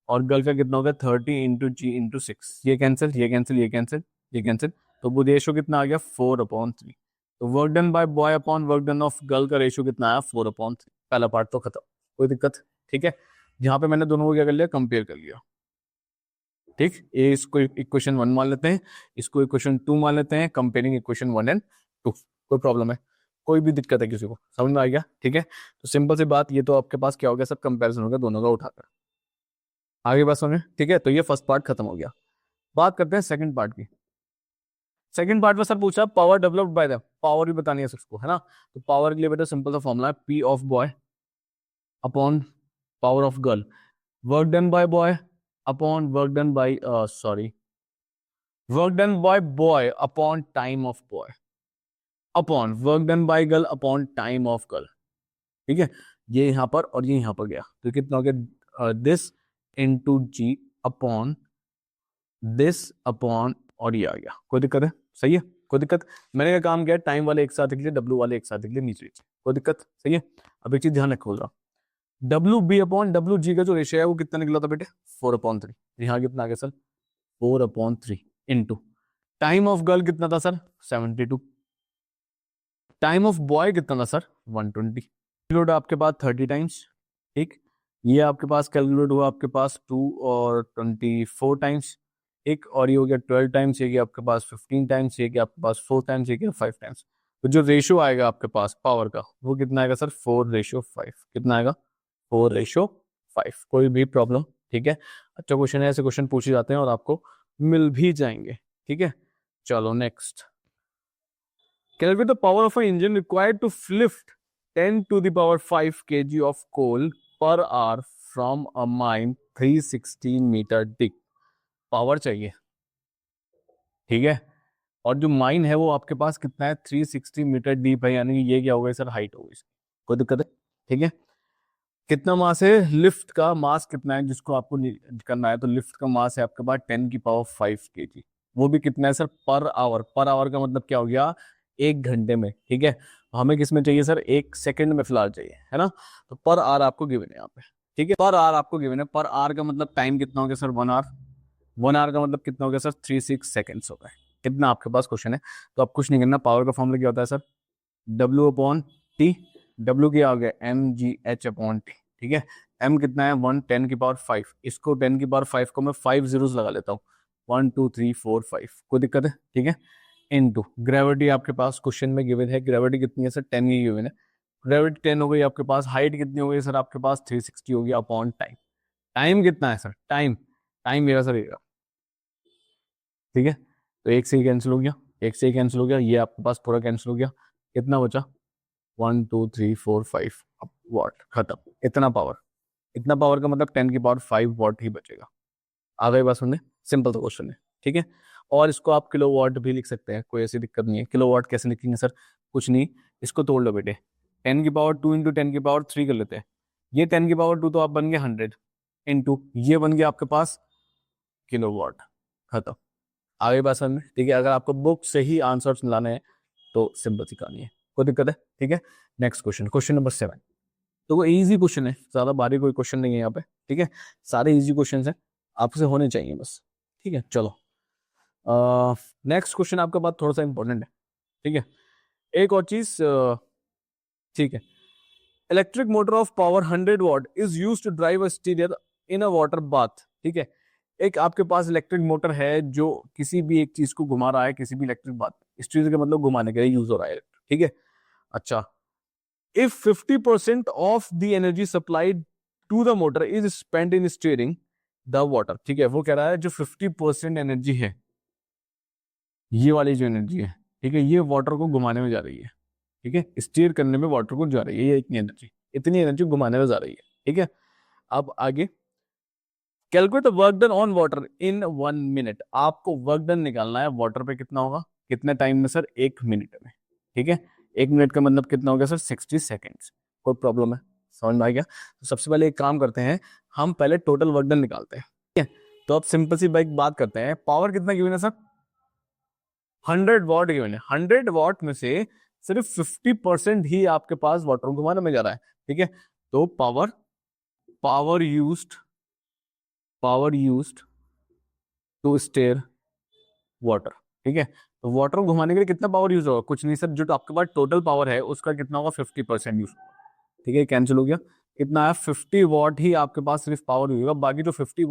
और गर्ल का कितना हो गया 30 इंटू जी इंटू 6, ये कैंसिल, ये कैंसिल, ये कैंसिल, ये कैंसिल, तो वो रेशो कितना आ गया 4/3। तो work done bye boy upon work done of girl का रेशो कितना आया 4/3। पहला पार्ट तो खत्म, कोई दिक्कत? ठीक है, यहाँ पे मैंने दोनों को क्या कर लिया, कंपेयर कर लिया। ठीक, ये इसको इक्वेशन 1 मान लेते हैं, इसको इक्वेशन 2 मान लेते हैं, कंपेयरिंग इक्वेशन 1 एंड 2। कोई प्रॉब्लम है, कोई भी दिक्कत है किसी को, समझ में आ गया? ठीक है, तो सिंपल सी बात, ये तो आपके पास क्या हो गया, सब कंपैरिजन हो गया दोनों का उठाकर। आगे बात सुनिए। ठीक है, तो ये फर्स्ट पार्ट खत्म हो गया। बात करते हैं सेकंड पार्ट की। सेकंड पार्ट में सर पूछा power developed by the, power भी बतानी है सबको, है ना? तो पावर के लिए बेटा सिंपल सा फॉर्मूला है, P of boy upon power of girl, work done bye boy upon work done bye sorry work done bye boy upon time of boy upon work done bye girl upon time of girl. ठीक है, ये यहाँ पर और ये यहाँ पर गया, तो कितना हो गया, this into g upon this upon, और ये आ गया। कोई दिक्कत है? सही है, कोई दिक्कत? मैंने क्या काम किया, टाइम वाले एक साथ लिख लिए, डब्ल्यू वाले एक साथ लिख लिए, नीचे नीचे, कोई दिक्कत? सही है। अब एक चीज ध्यान रखोगा, W B upon W G का जो रेशियो है वो कितना निकला था बेटे, 4/3। यहाँ कितना आ गया sir, 4/3 into time of girl कितना था सर, 72, टाइम ऑफ बॉय कितना था सर, 120, कैलकुलेट आपके पास 30 टाइम्स। ठीक, ये आपके पास कैलकुलेट हुआ आपके पास 2 और 24 टाइम्स, एक, और ये हो गया 12 टाइम्स, ये आपके पास 15 टाइम्स, ये आपके पास 4 टाइम्स, ये 5 टाइम्स। तो जो रेशियो आएगा आपके पास पावर का वो कितना आएगा सर, 4/5। कितना आएगा, 4/5। कोई भी प्रॉब्लम? ठीक है, अच्छा क्वेश्चन है, ऐसे क्वेश्चन पूछे जाते हैं और आपको मिल भी जाएंगे। ठीक है, चलो next. Calculate the power of an engine required to lift 10 to the power 5 kg of coal per hour from a mine 360 metre deep। Power चाहिए, ठीक है, और जो माइन है वो आपके पास कितना है, 360 मीटर डीप है, यानी कि ये क्या होगा सर, हाइट होगी इसकी। कोई दिक्कत है? ठीक है, कितना मास है, लिफ्ट का मास कितना है जिसको आपको करना है, तो लिफ्ट का मास है आपके पास 10 की पावर 5 kg। वो भी कितना है sir, per hour. Per hour का मतलब क्या हो गया, 1 घंटे में। ठीक है, हमें किस में चाहिए सर, 1 सेकंड में फिलहाल चाहिए, है ना? तो पर आवर आपको गिवन है यहाँ पे। ठीक है, पर आवर आपको गिवन है, पर आवर का मतलब टाइम कितना हो गया सर, 1 आवर। 1 आवर का मतलब कितना हो गया सर, 36 सेकेंड्स हो गए। कितना आपके पास क्वेश्चन है, तो आप कुछ नहीं करना, पावर का फॉर्मूला क्या होता है सर, डब्ल्यू अपॉन टी, डब्ल्यू क्या हो गया, एम जी एच अपॉन टी। ठीक है, एम कितना है 1, 10 की पावर 5, इसको 10 की पावर 5 को मैं 5 zeros लगा लेता हूँ, 1 2 3 4 5, कोई दिक्कत है? ठीक है, इनटू ग्रेविटी आपके पास क्वेश्चन में गिवन है, ग्रेविटी कितनी है सर, 10 की गिवन है, ग्रेविटी 10 हो गई आपके पास, हाइट कितनी हो गई सर आपके पास 360 होगी अपॉन टाइम। टाइम कितना है सर, टाइम, टाइम मेरा सर ये, ठीक है, तो एक से ही कैंसिल हो गया, एक से ही कैंसिल हो गया, ये आपके पास पूरा कैंसिल हो गया, कितना बचा, 1 2 3 4 5 वॉट, खत्म। इतना पावर, इतना पावर का मतलब 10 की पावर 5 वॉट ही बचेगा। आ गई बात सुनने, सिंपल सा क्वेश्चन है। ठीक है, और इसको आप किलो वॉट भी लिख सकते हैं, कोई ऐसी दिक्कत नहीं है। किलो वॉट कैसे लिखेंगे सर, कुछ नहीं, इसको तोड़ लो बेटे, 10 की पावर 2 इंटू 10 की पावर 3 कर लेते हैं, ये 10 की पावर 2 तो आप बन गए 100 इंटू ये बन गया आपके पास किलो वॉट, खत्म। आगे बात समझ में? ठीक है, अगर आपको बुक से ही आंसर लाने हैं तो सिंपल सी कहानी है, कोई दिक्कत है? ठीक है, नेक्स्ट क्वेश्चन, क्वेश्चन नंबर 7। तो वो इजी क्वेश्चन है, ज्यादा भारी कोई क्वेश्चन नहीं है यहाँ पे, ठीक है, सारे इजी क्वेश्चन है, आपसे होने चाहिए बस, ठीक है। चलो नेक्स्ट क्वेश्चन आपके पास थोड़ा सा इंपॉर्टेंट है, ठीक है। एक और चीज, ठीक है, electric motor of power 100 watt is use to drive a stirrer in a water bath, ठीक है। एक आपके पास इलेक्ट्रिक मोटर है जो किसी भी एक चीज को घुमा रहा है, किसी भी इलेक्ट्रिक बात, स्टीरियर का मतलब घुमाने के लिए यूज हो रहा है, ठीक है। अच्छा, if 50% of the energy supplied to the motor is spent in steering the water, ठीक है, वो कह रहा है जो 50% एनर्जी है, ये वाली जो एनर्जी है, ठीक है, ये वाटर को घुमाने में जा रही है, ठीक है, स्टीयर करने में वाटर को जा रही है, ये इतनी एनर्जी घुमाने में जा रही है, ठीक है। अब आगे, calculate work done on water in 1 minute, आपको वर्क डन निकालना है वाटर पे, कितना होगा, कितने टाइम में सर, 1 मिनट में, ठीक है। 1 मिनट का मतलब कितना हो गया सर, 60 सेकेंड्स। कोई प्रॉब्लम है, समझ में आ गया। तो सबसे पहले एक काम करते हैं, हम पहले टोटल वर्क डन निकालते हैं, ठीक है। तो अब सिंपल सी बात करते हैं, पावर कितना गिवन है सर, 100 वॉट गिवन है। 100 वॉट में से सिर्फ 50% ही आपके पास वाटर को घुमाने में जा रहा है, ठीक है। तो power used to stair water, ठीक है। तो वाटर को घुमाने के लिए कितना पावर यूज होगा, कुछ नहीं सर, जो आपके पास टोटल पावर है उसका कितना होगा, 50% यूज होगा, ठीक है, कैंसिल हो गया। कितना है, 50 वॉट ही आपके पास सिर्फ पावर होगा, बाकी जो 50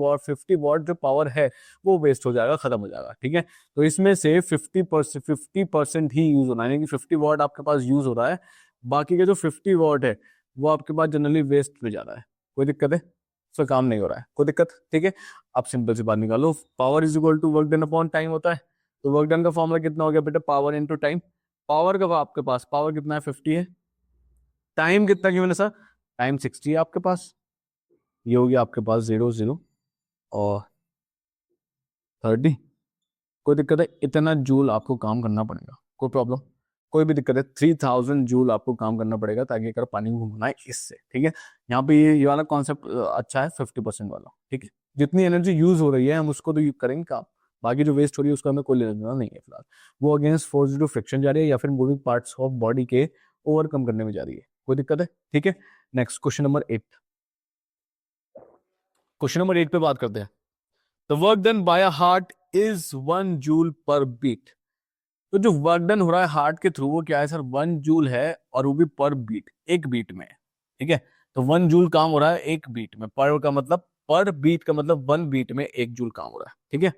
वॉट जो पावर है वो वेस्ट हो जाएगा, खत्म हो जाएगा, ठीक है। तो इसमें से 50% ही यूज होना है, यानी कि 50 वॉट आपके पास यूज हो रहा है, बाकी का जो 50 वॉट है वो आपके पास जनरली वेस्ट में जा रहा है। कोई दिक्कत है, उसका काम नहीं हो रहा है, कोई दिक्कत, ठीक है। आप सिंपल सी बात निकालो, power is equal to work done upon time होता है, तो वर्क डन का फॉर्मूला कितना हो गया बेटा, पावर इनटू टाइम। पावर का आपके पास पावर कितना है, 50 है, टाइम कितना गिवन है सर, टाइम 60 है आपके पास, ये हो गया आपके पास 0 और 30। कोई दिक्कत है, इतना जूल आपको काम करना पड़ेगा, कोई प्रॉब्लम, कोई भी दिक्कत है, 3000 जूल आपको काम करना पड़ेगा ताकि अगर पानी को घुमाना है इससे, ठीक है। यहाँ पे ये वाला कॉन्सेप्ट अच्छा है, 50% वाला, ठीक है। जितनी एनर्जी यूज हो रही है हम उसको तो यूज करेंगे काम, बाकी जो वेस्ट हो रही है उसका हमें कोई लेना देना नहीं है फिलहाल, वो against force due to friction जा रही है या फिर मूविंग पार्ट्स ऑफ बॉडी के ओवरकम करने में जा रही है, कोई दिक्कत है, ठीक है। Next question number 8, question number 8 पे बात करते हैं। The work done by a heart is 1 joule per beat, तो जो वर्क डन हो रहा है हार्ट के थ्रू वो क्या है सर, 1 जूल है, और वो भी पर बीट, एक बीट में, ठीक है। तो 1 जूल काम हो रहा है एक बीट में, पर का मतलब, पर बीट का मतलब 1 बीट में 1 जूल काम हो रहा है, ठीक है।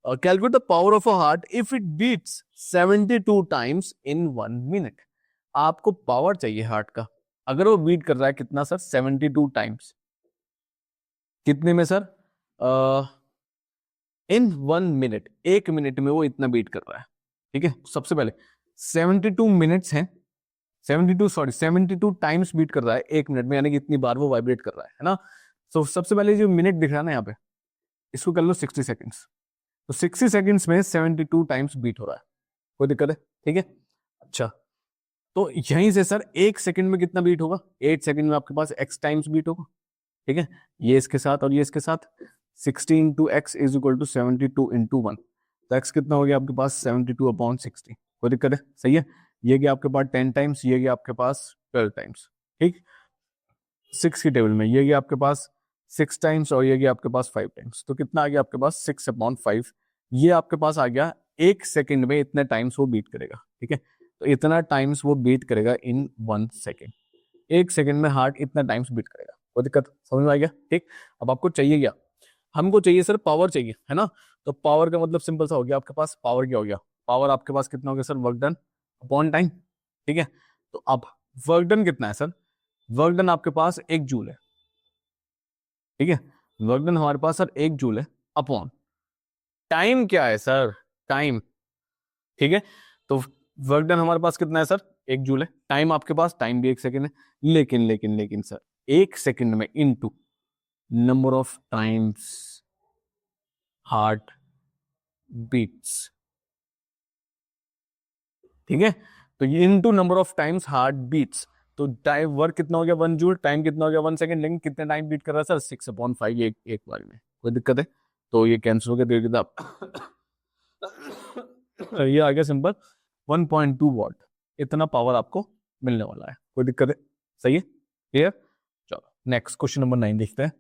और calculate the power of a heart if it beats 72 times in 1 minute, आपको पावर चाहिए हार्ट का, अगर वो बीट कर रहा है कितना सर, 72 टाइम्स, कितने में सर, इन 1 मिनट, 1 मिनट में वो इतना बीट कर रहा है, ठीक है। सबसे पहले 72 मिनट्स हैं, 72 टाइम्स बीट कर रहा है 1 मिनट में, यानी कि इतनी बार वो वाइब्रेट कर रहा है ना। तो सबसे पहले जो मिनट दिख रहा है ना यहाँ पे, इसको कर लो 60 सेकेंड्स, तो 60 सेकेंड्स में 72 टाइम्स बीट हो रहा है, कोई दिक्कत है, ठीक है। अच्छा, तो यहीं से सर 1 सेकंड में कितना बीट होगा, 8 सेकंड में आपके पास x टाइम्स बीट होगा, ठीक है। ये इसके साथ और ये इसके साथ, 60 into x is equal to 72 into 1, तो x कितना हो गया आपके पास, 72/60, कोई दिक्कत है, सही है। ये गया आपके पास 10 टाइम्स, ये गया आपके पास 12 टाइम्स, ठीक। 6 की टेबल में ये गया आपके पास 6 टाइम्स और ये गया आपके पास 5 टाइम्स, तो कितना आ गया आपके पास 6/5, ये आपके पास आ गया 1 सेकंड में इतने टाइम्स वो बीट करेगा, ठीक है। तो इतना टाइम्स वो बीट करेगा इन 1 सेकेंड, 1 सेकंड में हार्ट इतना टाइम्स बीट करेगा, कोई दिक्कत, समझ में आ गया, ठीक। अब आपको चाहिए क्या, हमको चाहिए सर पावर चाहिए, है ना। तो पावर का मतलब सिंपल सा हो गया, आपके पास पावर क्या हो गया, पावर आपके पास कितना हो गया sir, work done upon time, ठीक है। तो अब वर्क डन कितना है सर, वर्क डन आपके पास 1 जूल है, ठीक है। वर्क डन हमारे पास सर 1 जूल है, अपॉन टाइम क्या है सर, टाइम, ठीक है। तो वर्क डन हमारे पास कितना है सर, 1 जूल है, टाइम आपके पास, टाइम भी 1 सेकेंड है, लेकिन सर 1 सेकेंड में into number of times heart beats, ठीक है। तो ये into number of times heart beats, तो टाइम वर्क कितना हो गया 1 जूल, टाइम कितना हो गया 1 सेकेंड, लेकिन कितने टाइम बीट कर रहा है सर, 6/5, एक बार में, कोई दिक्कत है। तो ये कैंसिल हो गया, देखिए किताब ये आ गया सिंपल 1.2 वॉट, इतना पावर आपको मिलने वाला है, कोई दिक्कत है, सही है। क्लियर? चलो नेक्स्ट क्वेश्चन नंबर 9 देखते हैं।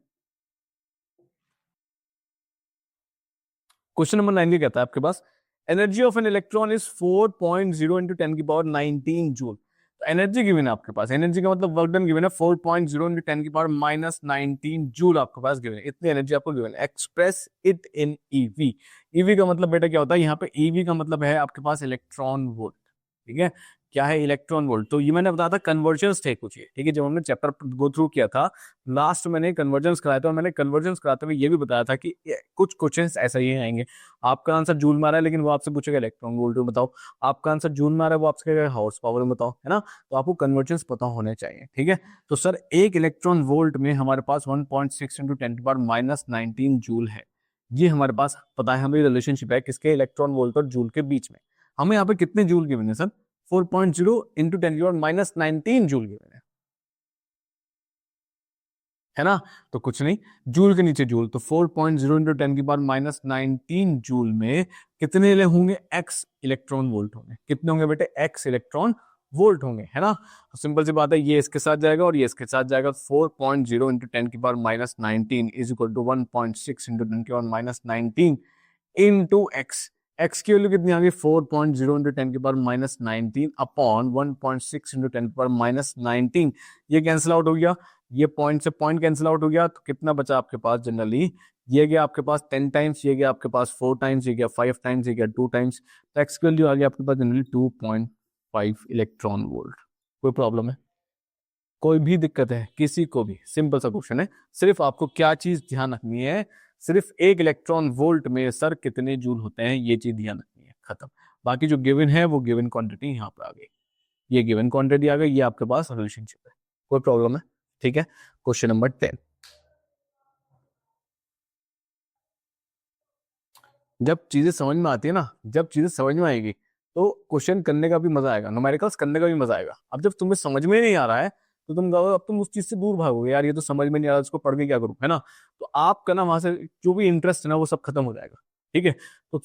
क्वेश्चन नंबर 9 ये कहता है आपके पास energy of an electron is 4.0 into 10 की पावर 19 जूल। तो एनर्जी गिवन है आपके पास, एनर्जी का मतलब वर्क डन गिवन है 4.0 इंटू 10 की पावर -19 जूल आपके पास गिवन है, इतनी एनर्जी आपको गिवन है। Express it in EV. EV का मतलब बेटा क्या होता है, यहाँ पे ईवी का मतलब है आपके पास इलेक्ट्रॉन वोल्ट। ठीक है, क्या है इलेक्ट्रॉन वोल्ट, तो ये मैंने बताया था कन्वर्जन्स थे कुछ ये, ठीक है, जब हमने चैप्टर गो थ्रू किया था लास्ट मैंने कन्वर्जन्स कराया था, और मैंने कन्वर्जन्स कराते हुए ये भी बताया था कि कुछ क्वेश्चंस ऐसा ही आएंगे, आपका आंसर जूल मारा है लेकिन वो आपसे पूछेगा इलेक्ट्रॉन वोल्ट में बताओ, आपका आंसर जूल मारा है वो आपसे कहेगा हॉर्स पावर में बताओ, है ना, तो आपको कन्वर्जन्स पता होने चाहिए। ठीक है, तो सर एक इलेक्ट्रॉन वोल्ट में हमारे पास 1.6 इंटू 10 की पावर -19 जूल है, ये हमारे पास पता है, हमें रिलेशनशिप है किसके, इलेक्ट्रॉन वोल्ट और जूल के बीच में। हमें यहाँ पे कितने जूल गिवन है सर, 4.0 इंटू 10 की पावर -19 जूल गिवन है ना, तो कुछ नहीं, जूल के नीचे जूल, तो 4.0 इंटू 10 की पावर -19 जूल में कितने ले होंगे, एक्स इलेक्ट्रॉन वोल्ट होंगे, कितने होंगे बेटे, एक्स इलेक्ट्रॉन वोल्ट होंगे, है ना। तो सिंपल सी बात है, ये इसके साथ जाएगा और ये इसके साथ जाएगा, 4.0 इंटू 10 की power -19 is equal to 1.6 into 10 की पावर -19 इंटू एक्स। एक्स की वैल्यू कितनी आ गई, 4.0 इंटू 10 की पावर -19 अपॉन 1.6 इंटू 10 की पावर -19, ये कैंसिल आउट हो गया, ये पॉइंट से पॉइंट कैंसिल आउट हो गया, तो कितना बचा आपके पास जनरली, ये गया आपके पास 10 टाइम्स, ये गया आपके पास 4 टाइम्स, ये गया 5 टाइम्स, ये गया 2 टाइम्स, तो एक्स की वैल्यू आ गया आपके पास जनरली 2.5 इलेक्ट्रॉन वोल्ट। कोई प्रॉब्लम है, कोई भी दिक्कत है किसी को भी, सिंपल सा क्वेश्चन है, सिर्फ आपको क्या चीज ध्यान रखनी है, सिर्फ एक इलेक्ट्रॉन वोल्ट में सर कितने जूल होते हैं, ये चीज ध्यान रखनी है, खत्म। बाकी जो गिवन है वो गिवन क्वांटिटी यहाँ पे आ गई, ये गिवन क्वांटिटी आ गई, ये आपके पास रिलेशनशिप है, कोई प्रॉब्लम है, ठीक है। क्वेश्चन नंबर 10, जब चीजें समझ में आती है ना, जब चीजें समझ में आएगी तो क्वेश्चन करने का भी मजा आएगा, न्यूमेरिकल्स करने का भी मजा आएगा। अब जब तुम्हें समझ में नहीं आ रहा है तो तुम कहोगे, अब तुम उस चीज से दूर भागोगे, यार ये तो समझ में नहीं आ रहा, इसको पढ़ के क्या करूं, है ना, तो आपका ना वहां से जो भी इंटरेस्ट है ना वो सब खत्म हो जाएगा। ठीक है, तो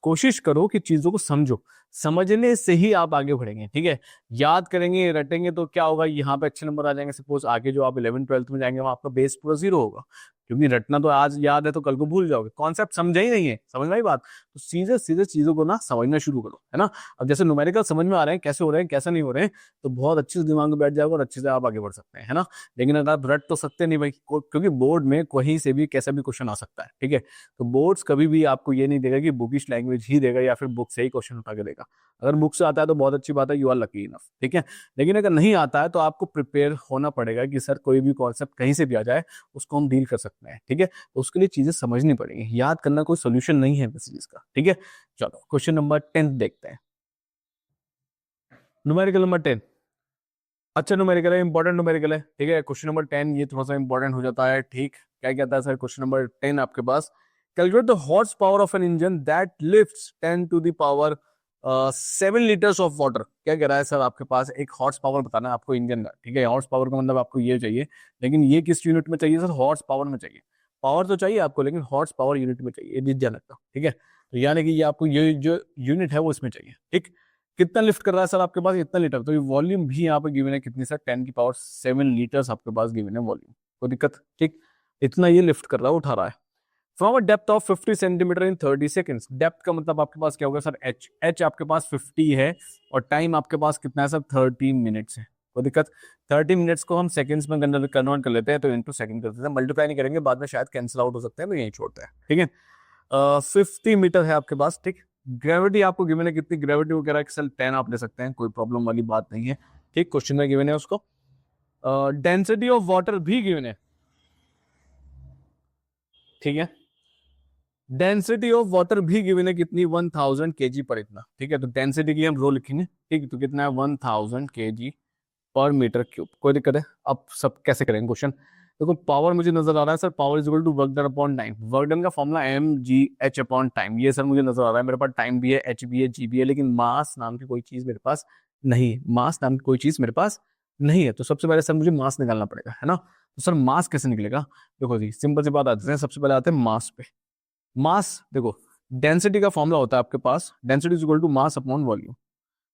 कोशिश करो कि चीजों को समझो, समझने से ही आप आगे बढ़ेंगे। ठीक है, याद करेंगे रटेंगे तो क्या होगा, यहाँ पे अच्छे नंबर आ जाएंगे, सपोज आगे जो आप 11th 12th में जाएंगे वहां आपका बेस पूरा 0 होगा, क्योंकि रटना तो आज याद है तो कल को भूल जाओगे, कॉन्सेप्ट समझे ही नहीं है, समझ में आई बात, तो सीधे सीधे चीजों को ना समझना शुरू करो, है ना। अब जैसे न्यूमेरिकल समझ में आ रहे हैं, कैसे हो रहे हैं कैसे नहीं हो रहे हैं, तो बहुत अच्छे से दिमाग में बैठ जाएगा और अच्छे से आप आगे बढ़ सकते हैं, है ना। लेकिन अगर आप रट तो सकते नहीं भाई, क्योंकि बोर्ड में कहीं से भी कैसा भी क्वेश्चन आ सकता है। ठीक है, तो बोर्ड्स कभी भी आपको ये नहीं देगा कि बुकिश लैंग्वेज ही देगा या फिर बुक से ही क्वेश्चन उठा के देगा। अगर बुक से आता है तो बहुत अच्छी बात है, यू आर लकी इनफ। ठीक है, लेकिन अगर नहीं आता है तो आपको प्रिपेयर होना पड़ेगा कि सर कोई भी कॉन्सेप्ट कहीं से भी आ जाए उसको हम डील कर सकते हैं। ठीक है, तो उसके लिए चीजें समझनी पड़ेगी, याद करना कोई सोल्यूशन नहीं है किसी चीज का। ठीक है, चलो क्वेश्चन नंबर 10 देखते हैं, न्यूमेरिकल नंबर 10। अच्छा न्यूमेरिकल है, इंपॉर्टेंट न्यूमेरिकल है। ठीक है, क्वेश्चन नंबर 10 ये थोड़ा सा इंपॉर्टेंट हो जाता है। ठीक, क्या कहता है सर क्वेश्चन नंबर 10 आपके पास, calculate the horse power of an engine that lifts 10 to the power 7 litres of water. क्या कह रहा है सर, आपके पास एक हॉर्स पावर बताना है आपको इंजन का। ठीक है, हॉर्स पावर का मतलब आपको ये चाहिए, लेकिन ये किस यूनिट में चाहिए सर, हॉर्स पावर में चाहिए। पावर तो चाहिए आपको लेकिन हॉर्स पावर यूनिट में चाहिए, ये ध्यान रखना। ठीक है, तो यानी कि ये आपको ये जो यूनिट है वो इसमें चाहिए। ठीक, कितना लिफ्ट कर रहा है सर आपके पास, इतना लीटर, तो ये वॉल्यूम भी यहाँ पे गिवन है कितनी सर, 10 की पावर 7 लीटर्स आपके पास गिवन है वॉल्यूम, कोई दिक्कत। ठीक, इतना ये लिफ्ट कर रहा है, उठा रहा है, from a depth of 50 centimetre in 30 seconds. Depth का मतलब आपके पास क्या होगा सर, एच, एच आपके पास 50 है और टाइम आपके पास कितना है सर, 30 मिनट्स है, कोई दिक्कत। 30 मिनट्स को हम सेकंड्स में कन्वर्ट कर लेते हैं, तो इंटू सेकंड कर देते हैं, मल्टीप्लाई नहीं करेंगे, बाद में शायद कैंसिल आउट हो सकते हैं, तो यही छोड़ते हैं। ठीक है, 50 मीटर है आपके पास। ठीक, ग्रेविटी आपको गिवन है कितनी, ग्रेविटी वगैरह एक्सेल 10 आप ले सकते हैं, कोई प्रॉब्लम वाली बात नहीं है। ठीक, क्वेश्चन में गिवन है उसको। डेंसिटी ऑफ वाटर भी गिवन है। ठीक है, डेंसिटी ऑफ वाटर भी गिवन है कितनी, 1000 kg पर इतना। ठीक है, तो डेंसिटी की हम रो लिखेंगे। ठीक, तो कितना है 1000 kg पर मीटर क्यूब, कोई दिक्कत है। अब सब कैसे करेंगे क्वेश्चन, देखो पावर मुझे नजर आ रहा है sir, power is equal to work done upon time. Work done का फॉर्मूला mgh अपॉन टाइम, ये सर मुझे नजर आ रहा है, मेरे पास टाइम भी है, एच भी है, जी भी है, लेकिन मास नाम की कोई चीज मेरे पास नहीं है, मास नाम की कोई चीज मेरे पास नहीं है। तो सबसे पहले सर मुझे मास निकालना पड़ेगा, है ना। तो सर मास कैसे निकलेगा, देखो जी सिंपल सी बात आते हैं, सबसे पहले आते हैं मास पे। मास देखो, डेंसिटी का फॉर्मूला होता है आपके पास, density is equal to mass upon volume.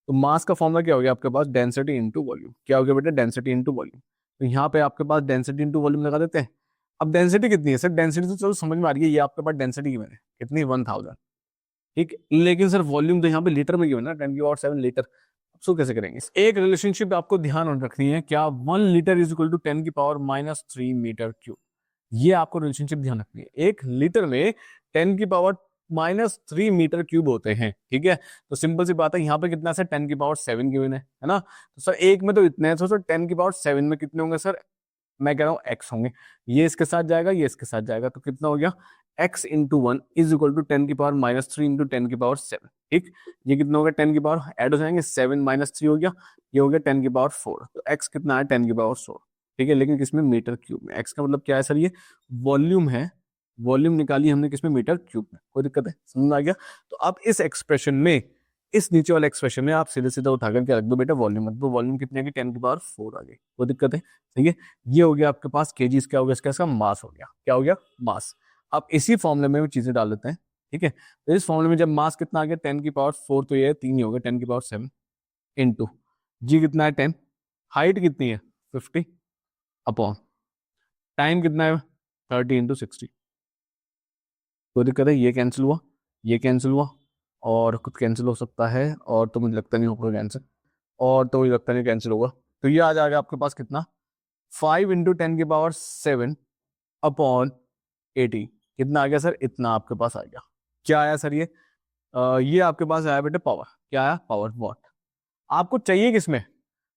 तो मास का फॉर्मूला क्या हो गया आपके पास, डेंसिटी इंटू वॉल्यूम। क्या हो गया बेटा, डेंसिटी इंटू वॉल्यूम। तो यहाँ पे आपके पास डेंसिटी इंटू वॉल्यूम लगा देते हैं। अब डेंसिटी कितनी है सर, डेंसिटी तो चलो समझ में आ रही है, ये आपके पास डेंसिटी गिवन है कितनी, 1000, ठीक। लेकिन सर वॉल्यूम तो यहाँ पे लीटर में गिवन है, 10⁻7 लीटर। अब सो कैसे करेंगे, एक रिलेशनशिप आपको ध्यान रखनी है, क्या 1 litre is equal to 10⁻³ metre cube. ये आपको रिलेशनशिप ध्यान रखनी है, 1 लीटर में 10⁻³ मीटर क्यूब होते हैं, ठीक है। तो सिंपल सी बात है, यहाँ पे कितना सर 10⁻7 गिवन है ना। तो सर एक में तो इतने हैं, तो सर 10⁻7 में कितने होंगे सर, मैं कह रहा हूँ x होंगे, ये इसके साथ जाएगा, ये इसके साथ जाएगा, तो कितना हो गया x into 1 is equal to 10⁻³ into 10⁻7, ठीक। ये कितना हो गया 10 की पावर ऐड हो जाएंगे, 7 - 3 हो गया, ये हो गया 10⁻4, तो x कितना है 10⁻4, ठीक है। लेकिन किसमें, मीटर क्यूब में। x का मतलब क्या है सर, ये वॉल्यूम है, वॉल्यूम निकाली हमने किसमें, मीटर क्यूब में। कोई दिक्कत है, समझ में आ गया। तो अब इस एक्सप्रेशन में, इस नीचे वाले एक्सप्रेशन में आप सीधे सीधा उठाकर क्या रख दो बेटा, वॉल्यूम, मतलब वॉल्यूम कितनी आ गई 10⁻4 आ गई। कोई दिक्कत है, ठीक है। ये हो गया आपके पास केजीज, क्या हो गया इसका मास हो गया, क्या हो गया मास। अब इसी फॉर्मूले में चीजें डाल देते हैं, ठीक है। तो इस फॉर्मूले में जब मास कितना आ गया 10⁻4, तो ये 3 ही हो गया 10⁻7 इंटू जी कितना है 10, हाइट कितनी है 50 अपॉन टाइम कितना है 30 इंटू 60। कोई दिक्कत है, ये कैंसिल हुआ, ये कैंसिल हुआ, और कुछ कैंसिल हो सकता है, और तो मुझे लगता नहीं होगा कैंसिल, और तो मुझे लगता नहीं कैंसिल होगा। तो ये आ जाएगा आपके पास कितना, 5 इंटू 10⁻7 अपॉन 80। कितना आ गया सर, इतना आपके पास आ गया। क्या आया सर, ये आपके पास आया बेटे पावर, क्या आया पावर, वॉट। आपको चाहिए किसमें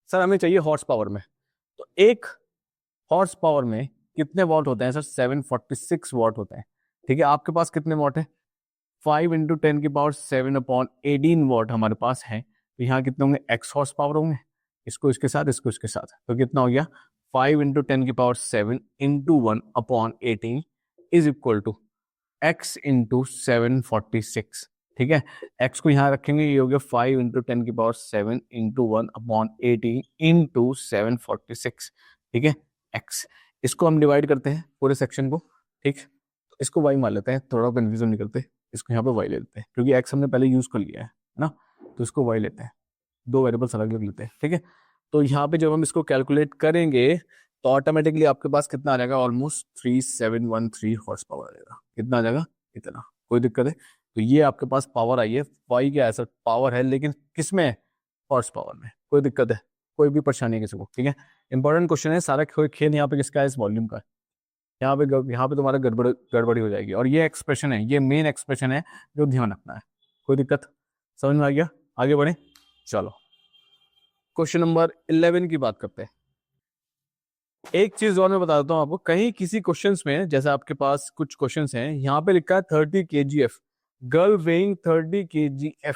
सर, हमें चाहिए हॉर्स पावर में। तो एक हॉर्स पावर में कितने वॉट होते हैं सर, 746 वॉट होते हैं, ठीक है। आपके पास कितने वॉट है, 5 इंटू 10⁻7 अपॉन 18 वॉट हमारे पास है। तो यहाँ कितने होंगे, एक्स हॉर्स पावर होंगे, इसको इसके साथ, इसको इसके साथ, तो कितना हो गया 5 into 10⁻7 into 1 upon 18 is equal to x into 746, ठीक है। एक्स को यहाँ रखेंगे, ये हो गया 5 इंटू 10⁻7 इंटू 1 अपॉन 18 इंटू 746, ठीक है। एक्स, इसको हम डिवाइड करते हैं पूरे सेक्शन को, ठीक। तो इसको वाई मान लेते हैं, थोड़ा कन्फ्यूजन नहीं करते, इसको यहाँ पे वाई ले लेते हैं, क्योंकि एक्स हमने पहले यूज कर लिया है ना। तो इसको वाई लेते हैं, दो वेरिएबल्स अलग अलग लेते हैं, ठीक है। तो यहाँ पे जब हम इसको कैलकुलेट करेंगे तो ऑटोमेटिकली आपके पास कितना आ जाएगा, ऑलमोस्ट 3713 हॉर्स पावर आ जाएगा। कितना आ जाएगा, इतना। कोई दिक्कत है, तो ये आपके पास पावर आई है, वाई क्या है सर, पावर है, लेकिन किसमें, हॉर्स पावर में। कोई दिक्कत है, कोई भी परेशानी है किसी को, ठीक है। इंपॉर्टेंट क्वेश्चन है, सारा खेल यहाँ पे किसका है, इस वॉल्यूम का। यहाँ पे तुम्हारा गड़बड़ी हो जाएगी, और ये एक्सप्रेशन है, ये मेन एक्सप्रेशन है जो ध्यान रखना है। कोई दिक्कत, समझ में आ गया, आगे बढ़े। चलो क्वेश्चन नंबर 11 की बात करते हैं। एक चीज और मैं बता देता हूँ आपको, कहीं किसी क्वेश्चंस में, जैसे आपके पास कुछ क्वेश्चंस हैं, यहाँ पे लिखा है 30 kgf, girl weighing 30 kgf।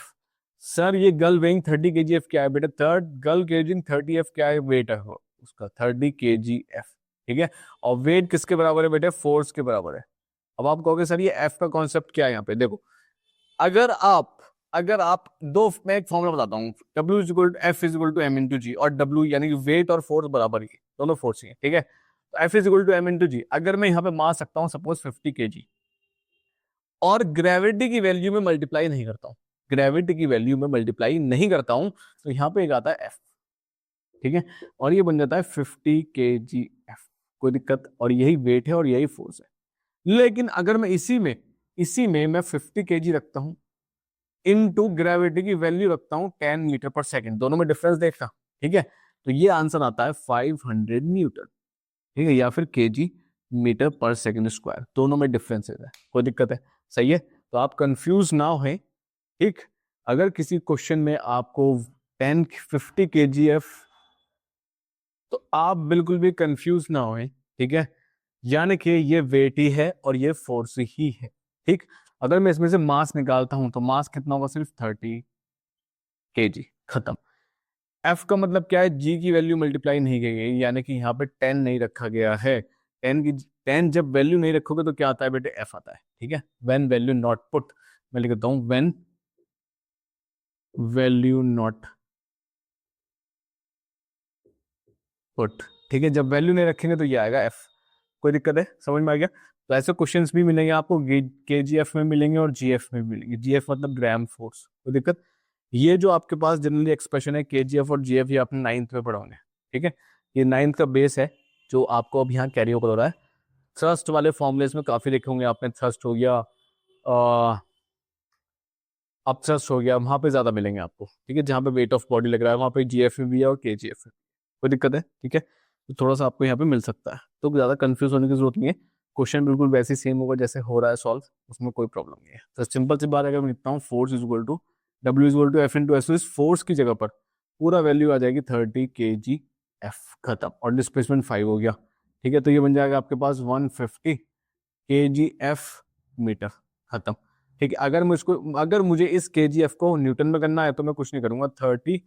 Sir ये गर्ल वेइंग 30 kgf क्या है बेटा, गर्ल वेइंग 30f क्या है, वेट है उसका 30 kgf, ठीक है। और वेट किसके बराबर है बेटे, फोर्स के बराबर है। अब आप कहोगे सर ये f का कॉन्सेप्ट क्या है, यहाँ पे देखो, अगर आप दो, मैं एक फॉर्मूला बताता हूँ, W = F = M × G, और W यानी कि वेट और फोर्स बराबर ही है, दोनों फोर्स ही है, ठीक है। तो F = M × G, अगर मैं यहाँ पे मास सकता हूँ सपोज 50 kg, और ग्रेविटी की वैल्यू में मल्टीप्लाई नहीं करता हूँ, ग्रेविटी की वैल्यू में मल्टीप्लाई नहीं करता हूँ, तो यहाँ पे एक आता है F, ठीक है, और ये बन जाता है 50 kgf। कोई दिक्कत, और यही वेट है और यही फोर्स है। लेकिन अगर मैं इसी में मैं 50 kg रखता हूँ, इनटू ग्रेविटी की वैल्यू रखता हूं 10 मीटर पर सेकंड, दोनों में डिफरेंस देखना, ठीक है। तो ये आंसर आता है 500 न्यूटन, ठीक है, या फिर केजी मीटर पर सेकंड स्क्वायर, दोनों में डिफरेंस है। कोई दिक्कत है, सही है। तो आप कंफ्यूज ना हो, ठीक। अगर किसी क्वेश्चन में आपको 50 kgf, तो आप बिल्कुल भी कंफ्यूज ना हो, ठीक है। यानी कि ये वेट ही है और ये फोर्स ही है, ठीक। अगर मैं इसमें से मास निकालता हूं तो मास कितना होगा, सिर्फ 30 kg, खत्म। एफ का मतलब क्या है, जी की वैल्यू मल्टीप्लाई नहीं की गई, यानी कि यहाँ पे 10 नहीं रखा गया है। 10 जब वैल्यू नहीं रखोगे तो क्या आता है बेटे, एफ आता है, ठीक है। व्हेन वैल्यू नॉट पुट, मैं लिखता हूं व्हेन वैल्यू नॉट पुट, ठीक है। जब वैल्यू नहीं रखेंगे तो ये आएगा एफ। कोई दिक्कत है, समझ में आ गया। तो ऐसे क्वेश्चंस भी मिलेंगे आपको, केजीएफ में मिलेंगे और जीएफ में मिलेंगे। जीएफ मतलब ग्राम फोर्स। कोई दिक्कत, ये जो आपके पास जनरली एक्सप्रेशन है केजीएफ और जीएफ, ये आपने 9th में पढ़ा होंगे, ठीक है। ये 9th का बेस है जो आपको अब यहाँ कैरी ओवर हो रहा है। थ्रस्ट वाले फॉर्मुलेस में काफी लिखे होंगे आपने, थ्रस्ट हो गया, अप थ्रस्ट हो गया, वहां पे ज्यादा मिलेंगे आपको, ठीक है। जहाँ पे वेट ऑफ बॉडी लग रहा है वहां पे जीएफ भी है और केजीएफ, कोई दिक्कत है, ठीक है। तो थोड़ा सा आपको यहाँ पे मिल सकता है, तो ज्यादा कंफ्यूज होने की जरूरत नहीं है। क्वेश्चन बिल्कुल वैसे ही सेम होगा जैसे हो रहा है सॉल्व, उसमें कोई प्रॉब्लम नहीं है। तो सिंपल सी बात, अगर मैं लिखता हूँ फोर्स इज इक्वल टू डब्ल्यू is equal to f into s, इस फोर्स की जगह पर पूरा वैल्यू आ जाएगी 30 kg एफ, खत्म। और डिस्प्लेसमेंट 5 हो गया, ठीक है। तो ये बन जाएगा आपके पास 150 kg एफ मीटर, खत्म, ठीक है। अगर मुझे इस kgf को न्यूटन में करना है तो मैं कुछ नहीं करूंगा, 30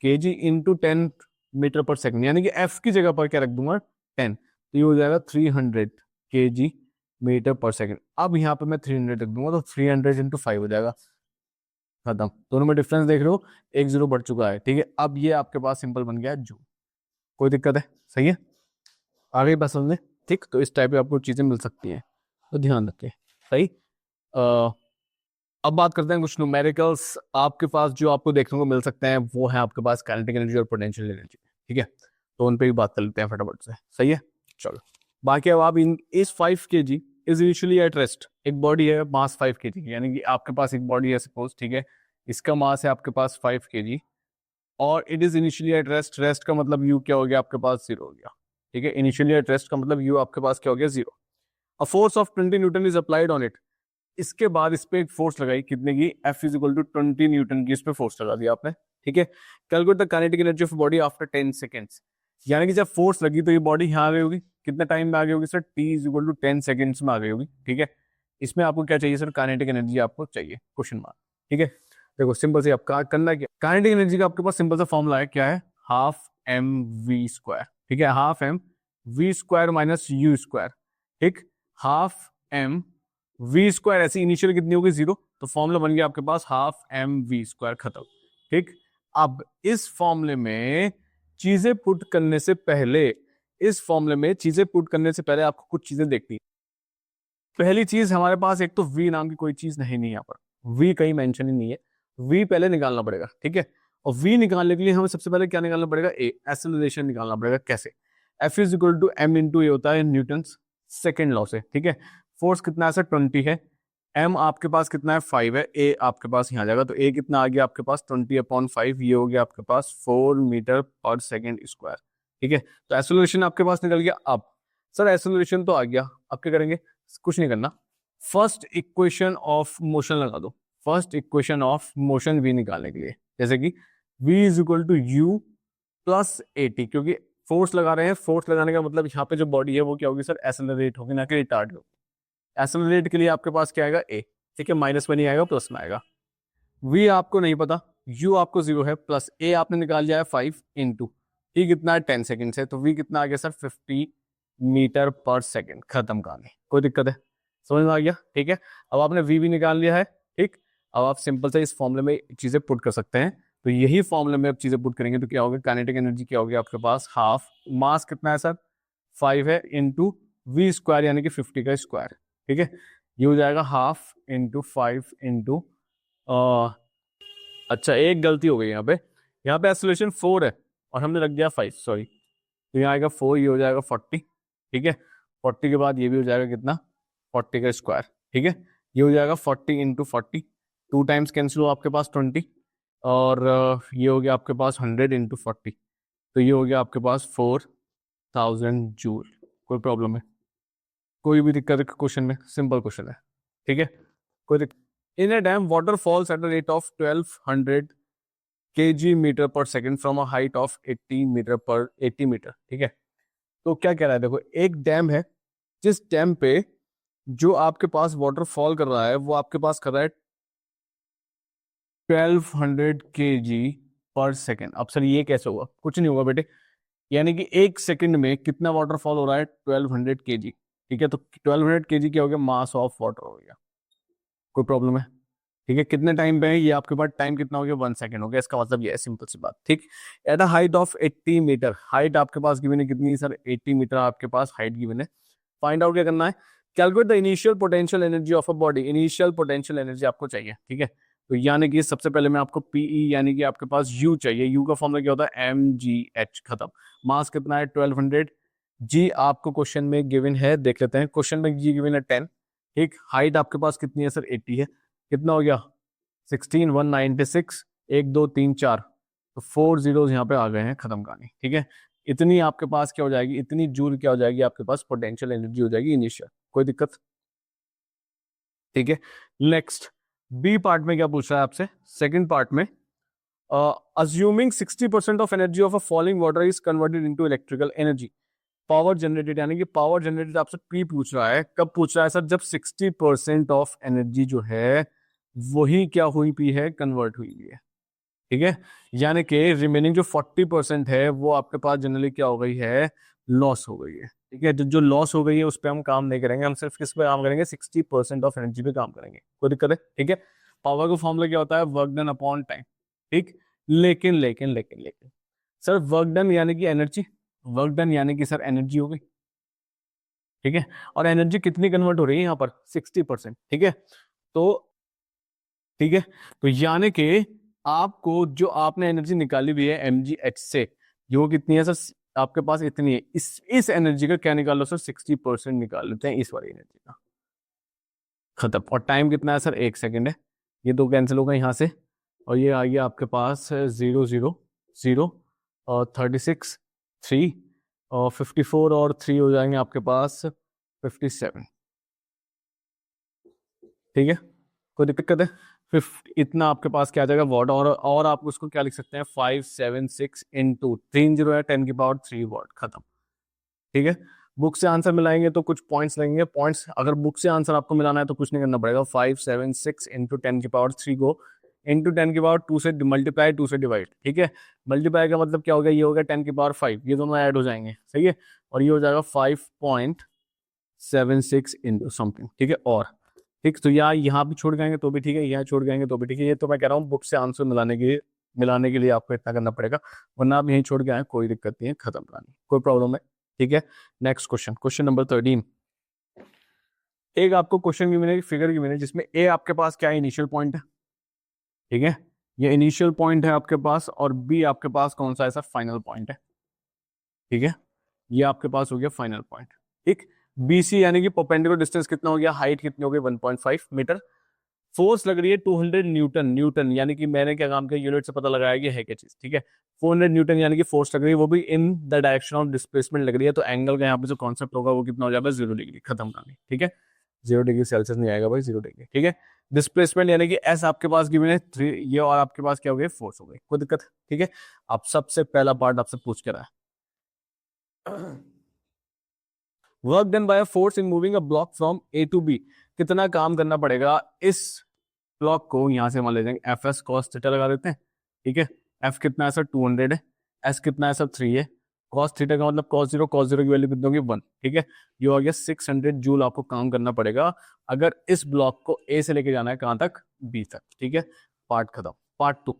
kg इंटू 10 मीटर पर सेकंड, यानी कि f की जगह पर क्या रख दूंगा 10, तो ये हो जाएगा 300 kg मीटर पर सेकंड। अब यहाँ पे मैं 300 रख दूंगा तो 300 इंटू 5 हो जाएगा, खत्म। दोनों में डिफरेंस देख रहे हो, एक जीरो बढ़ चुका है, ठीक है। अब ये आपके पास सिंपल बन गया जूल, कोई दिक्कत है, सही है। आगे बस समझे, ठीक। तो इस टाइप की आपको चीजें मिल सकती हैं, तो ध्यान रखें, सही। अब बात करते हैं कुछ न्यूमेरिकल्स आपके पास जो आपको देखने को मिल सकते हैं, वो है आपके पास काइनेटिक एनर्जी और पोटेंशियल एनर्जी, ठीक है। तो उन पे भी बात कर लेते हैं फटाफट से, सही है। चलो, बाकी अब आप इन इस 5 kg is initially at rest, एक बॉडी है मास 5 kg, यानी कि आपके पास एक बॉडी है सपोज, ठीक है। इसका मास है आपके पास 5 kg और it is initially at rest. Rest का मतलब यू क्या हो गया आपके पास, जीरो हो गया, ठीक है। इनिशियली एट रेस्ट का मतलब यू आपके पास क्या हो गया, zero. A force of 20 Newton is applied on it, इसके बाद इस पे एक फोर्स लगाई, कितने की, F is equal to 20 newton की इस पे फोर्स लगा दिया आपने, ठीक है। Calculate the kinetic energy of body after 10 seconds, यानी कि जब फोर्स लगी तो ये बॉडी यहाँ आ गई होगी, कितने टाइम में आ गई होगी sir, T is equal to 10 seconds में आ गई होगी, ठीक है। इसमें आपको क्या चाहिए सर, काइनेटिक एनर्जी आपको चाहिए, क्वेश्चन मार्क, ठीक है। देखो सिंपल से आपका करना क्या, काइनेटिक एनर्जी का आपके पास सिंपल सा फॉर्मूला है, क्या है, हाफ एम वी स्क्वायर, ठीक है। Half m v square minus u square, ठीक। हाफ एम वी स्क्वायर, ऐसी इनिशियल कितनी होगी, जीरो, तो फॉर्मूला बन गया आपके पास हाफ एम वी स्क्वायर, खत्म, ठीक। अब इस फॉर्मूले में चीजें पुट करने से पहले, इस फॉर्मूले में चीजें पुट करने से पहले आपको कुछ चीजें देखनी है। पहली चीज, हमारे पास एक तो वी नाम की कोई चीज नहीं है, यहाँ पर वी कहीं मेंशन ही नहीं है, वी पहले निकालना पड़ेगा, ठीक है। और वी निकालने के लिए हमें सबसे पहले क्या निकालना पड़ेगा, ए, एक्सेलरेशन निकालना पड़ेगा। कैसे, F is equal to M into A होता है न्यूटन सेकेंड लॉ से, ठीक है। फोर्स कितना है सर, 20 है, एम आपके पास कितना है, 5 है, ए आपके पास यहाँ आ जाएगा, तो ए कितना आ गया आपके पास 20/5, ये हो गया आपके पास 4 मीटर पर सेकेंड स्क्वायर, ठीक है। तो एक्सेलरेशन आपके पास निकल गया। अब सर एक्सेलरेशन तो आ गया, अब क्या करेंगे, कुछ नहीं करना, फर्स्ट इक्वेशन ऑफ मोशन लगा दो, first equation of motion v निकालने के लिए, जैसे कि v is equal to u plus a t, क्योंकि फोर्स लगा रहे हैं, फोर्स लगाने का मतलब यहाँ पे जो बॉडी है वो क्या होगी सर, एसेलरेट होगी, ना कि रिटार्ड होगी। एसेलरेट के लिए आपके पास क्या आएगा, ए, ठीक है, माइनस में नहीं आएगा, प्लस में आएगा। v आपको नहीं पता, u आपको जीरो है, प्लस a आपने निकाल लिया है 5 इंटू t कितना है 10 सेकेंड है, तो v कितना आ गया सर 50 मीटर पर सेकेंड, खत्म कहानी, कोई दिक्कत है, समझ में आ गया, ठीक है। अब आपने v भी निकाल लिया है, ठीक। अब आप सिंपल से इस फॉर्मूले में चीजें पुट कर सकते हैं, तो यही फॉर्मूले में अब चीजें पुट करेंगे तो क्या होगा, काइनेटिक एनर्जी क्या होगी आपके पास, हाफ मास कितना है सर 5 है इंटू वी स्क्वायर यानी कि 50 का स्क्वायर, ठीक है। ये हो जाएगा हाफ इंटू 5 इंटू, अच्छा एक गलती हो गई यहाँ पे एक्सेलरेशन 4 है और हमने रख दिया 5, सॉरी, तो यहाँ आएगा 4, ये हो जाएगा 40, ठीक है। 40 के बाद ये भी हो जाएगा कितना, 40 का स्क्वायर, ठीक है। ये हो जाएगा 40 इंटू 40, 2 टाइम्स कैंसिल हो आपके पास 20, और ये हो गया आपके पास 100 इंटू 40, तो ये हो गया आपके पास 4000 जूल। कोई प्रॉब्लम है, कोई भी दिक्कत है क्वेश्चन में, सिंपल क्वेश्चन है, ठीक है, कोई दिक्कत। In a dam water falls at the rate of 1200 kg metre पर second from a height of 80 metre, ठीक है। तो क्या कह रहा है, देखो एक डैम है, जिस डैम पे जो आपके पास वाटरफॉल कर रहा है वो आपके पास कर रहा है 1200 kg पर सेकेंड। अब सर ये कैसे होगा, कुछ नहीं होगा बेटे, यानी कि एक सेकंड में कितना वाटरफॉल हो रहा है 1200 kg, ठीक है। तो 1200 kg क्या हो गया, मास ऑफ वाटर हो गया, कोई प्रॉब्लम है, ठीक है। कितने टाइम पे है ये आपके पास, टाइम कितना हो गया 1 सेकंड हो गया, इसका मतलब ये है, सिंपल सी बात, ठीक। At a height of 80 metre, height आपके पास गिवन है कितनी सर, 80 मीटर आपके पास हाइट गिवन है। फाइंड आउट क्या करना है, calculate the initial potential energy of a body, initial potential energy आपको चाहिए, ठीक है। तो यानी कि सबसे पहले मैं आपको पीई यानी कि आपके पास यू चाहिए, यू का फॉर्मूला क्या होता है mgh, खत्म। मास कितना है 1200, जी आपको क्वेश्चन में गिवन है, देख लेते हैं क्वेश्चन में जी गिवन है 10, ठीक। हाइट आपके पास कितनी है सर 80 है, कितना हो गया 16 196, 1 2 3 4, तो 4 जीरोस यहाँ पे आ गए हैं, खत्म कहानी, ठीक है। इतनी आपके पास क्या हो जाएगी, इतनी जूल क्या हो जाएगी आपके पास पोटेंशियल एनर्जी हो जाएगी इनिशियल, कोई दिक्कत, ठीक है। नेक्स्ट बी पार्ट में क्या पूछ रहा है आपसे, सेकंड पार्ट में assuming 60% of energy of a falling water is converted into electrical energy, power generated, यानी कि पावर जनरेटेड आपसे पी पूछ रहा है, कब पूछ रहा है सर, जब 60% ऑफ एनर्जी जो है वही क्या हुई पी है, कन्वर्ट हुई है, ठीक है। यानी कि रिमेनिंग जो 40% है वो आपके पास जनरली क्या हो गई है, लॉस हो गई है, ठीक है। जो लॉस हो गई है उस पर हम काम नहीं करेंगे, हम सिर्फ किस पे काम करेंगे, 60% ऑफ एनर्जी पे काम करेंगे, कोई दिक्कत है, ठीक है। पावर का फॉर्मूला क्या होता है, वर्क डन अपॉन टाइम, ठीक। लेकिन लेकिन लेकिन लेकिन सर वर्क डन यानी कि एनर्जी, वर्क डन यानी कि सर एनर्जी हो गई, ठीक है। और एनर्जी कितनी कन्वर्ट हो रही है यहाँ पर 60%, ठीक है। तो ठीक है, तो यानी कि आपको जो आपने एनर्जी निकाली हुई है mgh से, ये वो कितनी है सर, आपके पास इतनी है, इस एनर्जी का क्या निकाल लो सर, 60% निकाल लेते हैं इस वाली एनर्जी का, खत्म। और टाइम कितना है सर, 1 सेकेंड है, ये दो कैंसिल होगा यहाँ से, और ये आ गया आपके पास 0 0 0 और 36 3 और 54 और 3 हो जाएंगे आपके पास 57, ठीक है, कोई दिक्कत है। इतना आपके पास क्या आ जाएगा वॉट, और आप उसको क्या लिख सकते हैं 576 इंटू 3 जीरो है 10 की पावर 3 वॉट, खत्म, ठीक है। बुक से आंसर मिलाएंगे तो कुछ पॉइंट्स लगेंगे, पॉइंट्स अगर बुक से आंसर आपको मिलाना है तो कुछ नहीं करना पड़ेगा, 576 इंटू 10 की पावर 3 को इंटू 10 की पावर 2 से मल्टीप्लाई 2 से डिवाइड, ठीक है। मल्टीप्लाई का मतलब क्या हो गया, ये हो गया 10 की पावर 5, ये दोनों ऐड हो जाएंगे, सही है, और ये हो जाएगा 5.76 इंटू समथिंग, ठीक है। और ठीक, तो यहाँ भी छोड़ गएंगे तो भी ठीक है, यहाँ छोड़ गएंगे तो भी ठीक है, ये तो मैं कह रहा हूँ बुक से आंसर मिलाने के लिए आपको इतना करना पड़ेगा, वरना आप यहीं छोड़ के आए कोई दिक्कत नहीं है, खत्म कहानी, कोई प्रॉब्लम है, ठीक है। नेक्स्ट क्वेश्चन, क्वेश्चन नंबर 13, एक आपको क्वेश्चन की मैंने फिगर की मैंने जिसमें ए आपके पास क्या है, इनिशियल पॉइंट है, ठीक है, ये इनिशियल पॉइंट है आपके पास, और बी आपके पास कौन सा ऐसा फाइनल पॉइंट है, ठीक है, ये आपके पास हो गया फाइनल पॉइंट, ठीक। बीसी यानी कि परपेंडिकुलर डिस्टेंस कितना हो गया, हाइट कितनी हो गई 1.5 मीटर, फोर्स लग रही है 200 न्यूटन, न्यूटन यानी कि मैंने क्या काम किया, यूनिट से पता लगाया कि है क्या चीज, ठीक है। 400 न्यूटन यानी कि फोर्स लग रही है, वो भी in the direction of displacement लग रही है, तो एंगल का यहाँ पे जो कॉन्सेप्ट होगा वो कितना हो जाएगा 0 डिग्री, खत्म कहानी, ठीक है। 0 डिग्री सेल्सियस नहीं आएगा भाई, 0 डिग्री, ठीक है। डिस्प्लेसमेंट यानी कि एस आपके पास गिवन है 3, ये और आपके पास क्या हो गया, फोर्स हो गई, कोई दिक्कत है, ठीक है। अब सबसे पहला पार्ट आपसे पूछ के रहा है, work done by a force in moving a block from A to B, कितना काम करना पड़ेगा इस ब्लॉक को, यहां से मान ले जाएंगे एफ एस कॉस थीटा लगा देते हैं, ठीक है। एफ कितना है सर 200 है, एस कितना है सर 3 है, कॉस थीटा का मतलब कॉस जीरो की वैल्यू कितनी होगी 1, ठीक है। ये हो गया 600 जूल आपको काम करना पड़ेगा अगर इस ब्लॉक को ए से लेके जाना है कहां तक, बी तक, ठीक है। पार्ट खत्म। Part 2,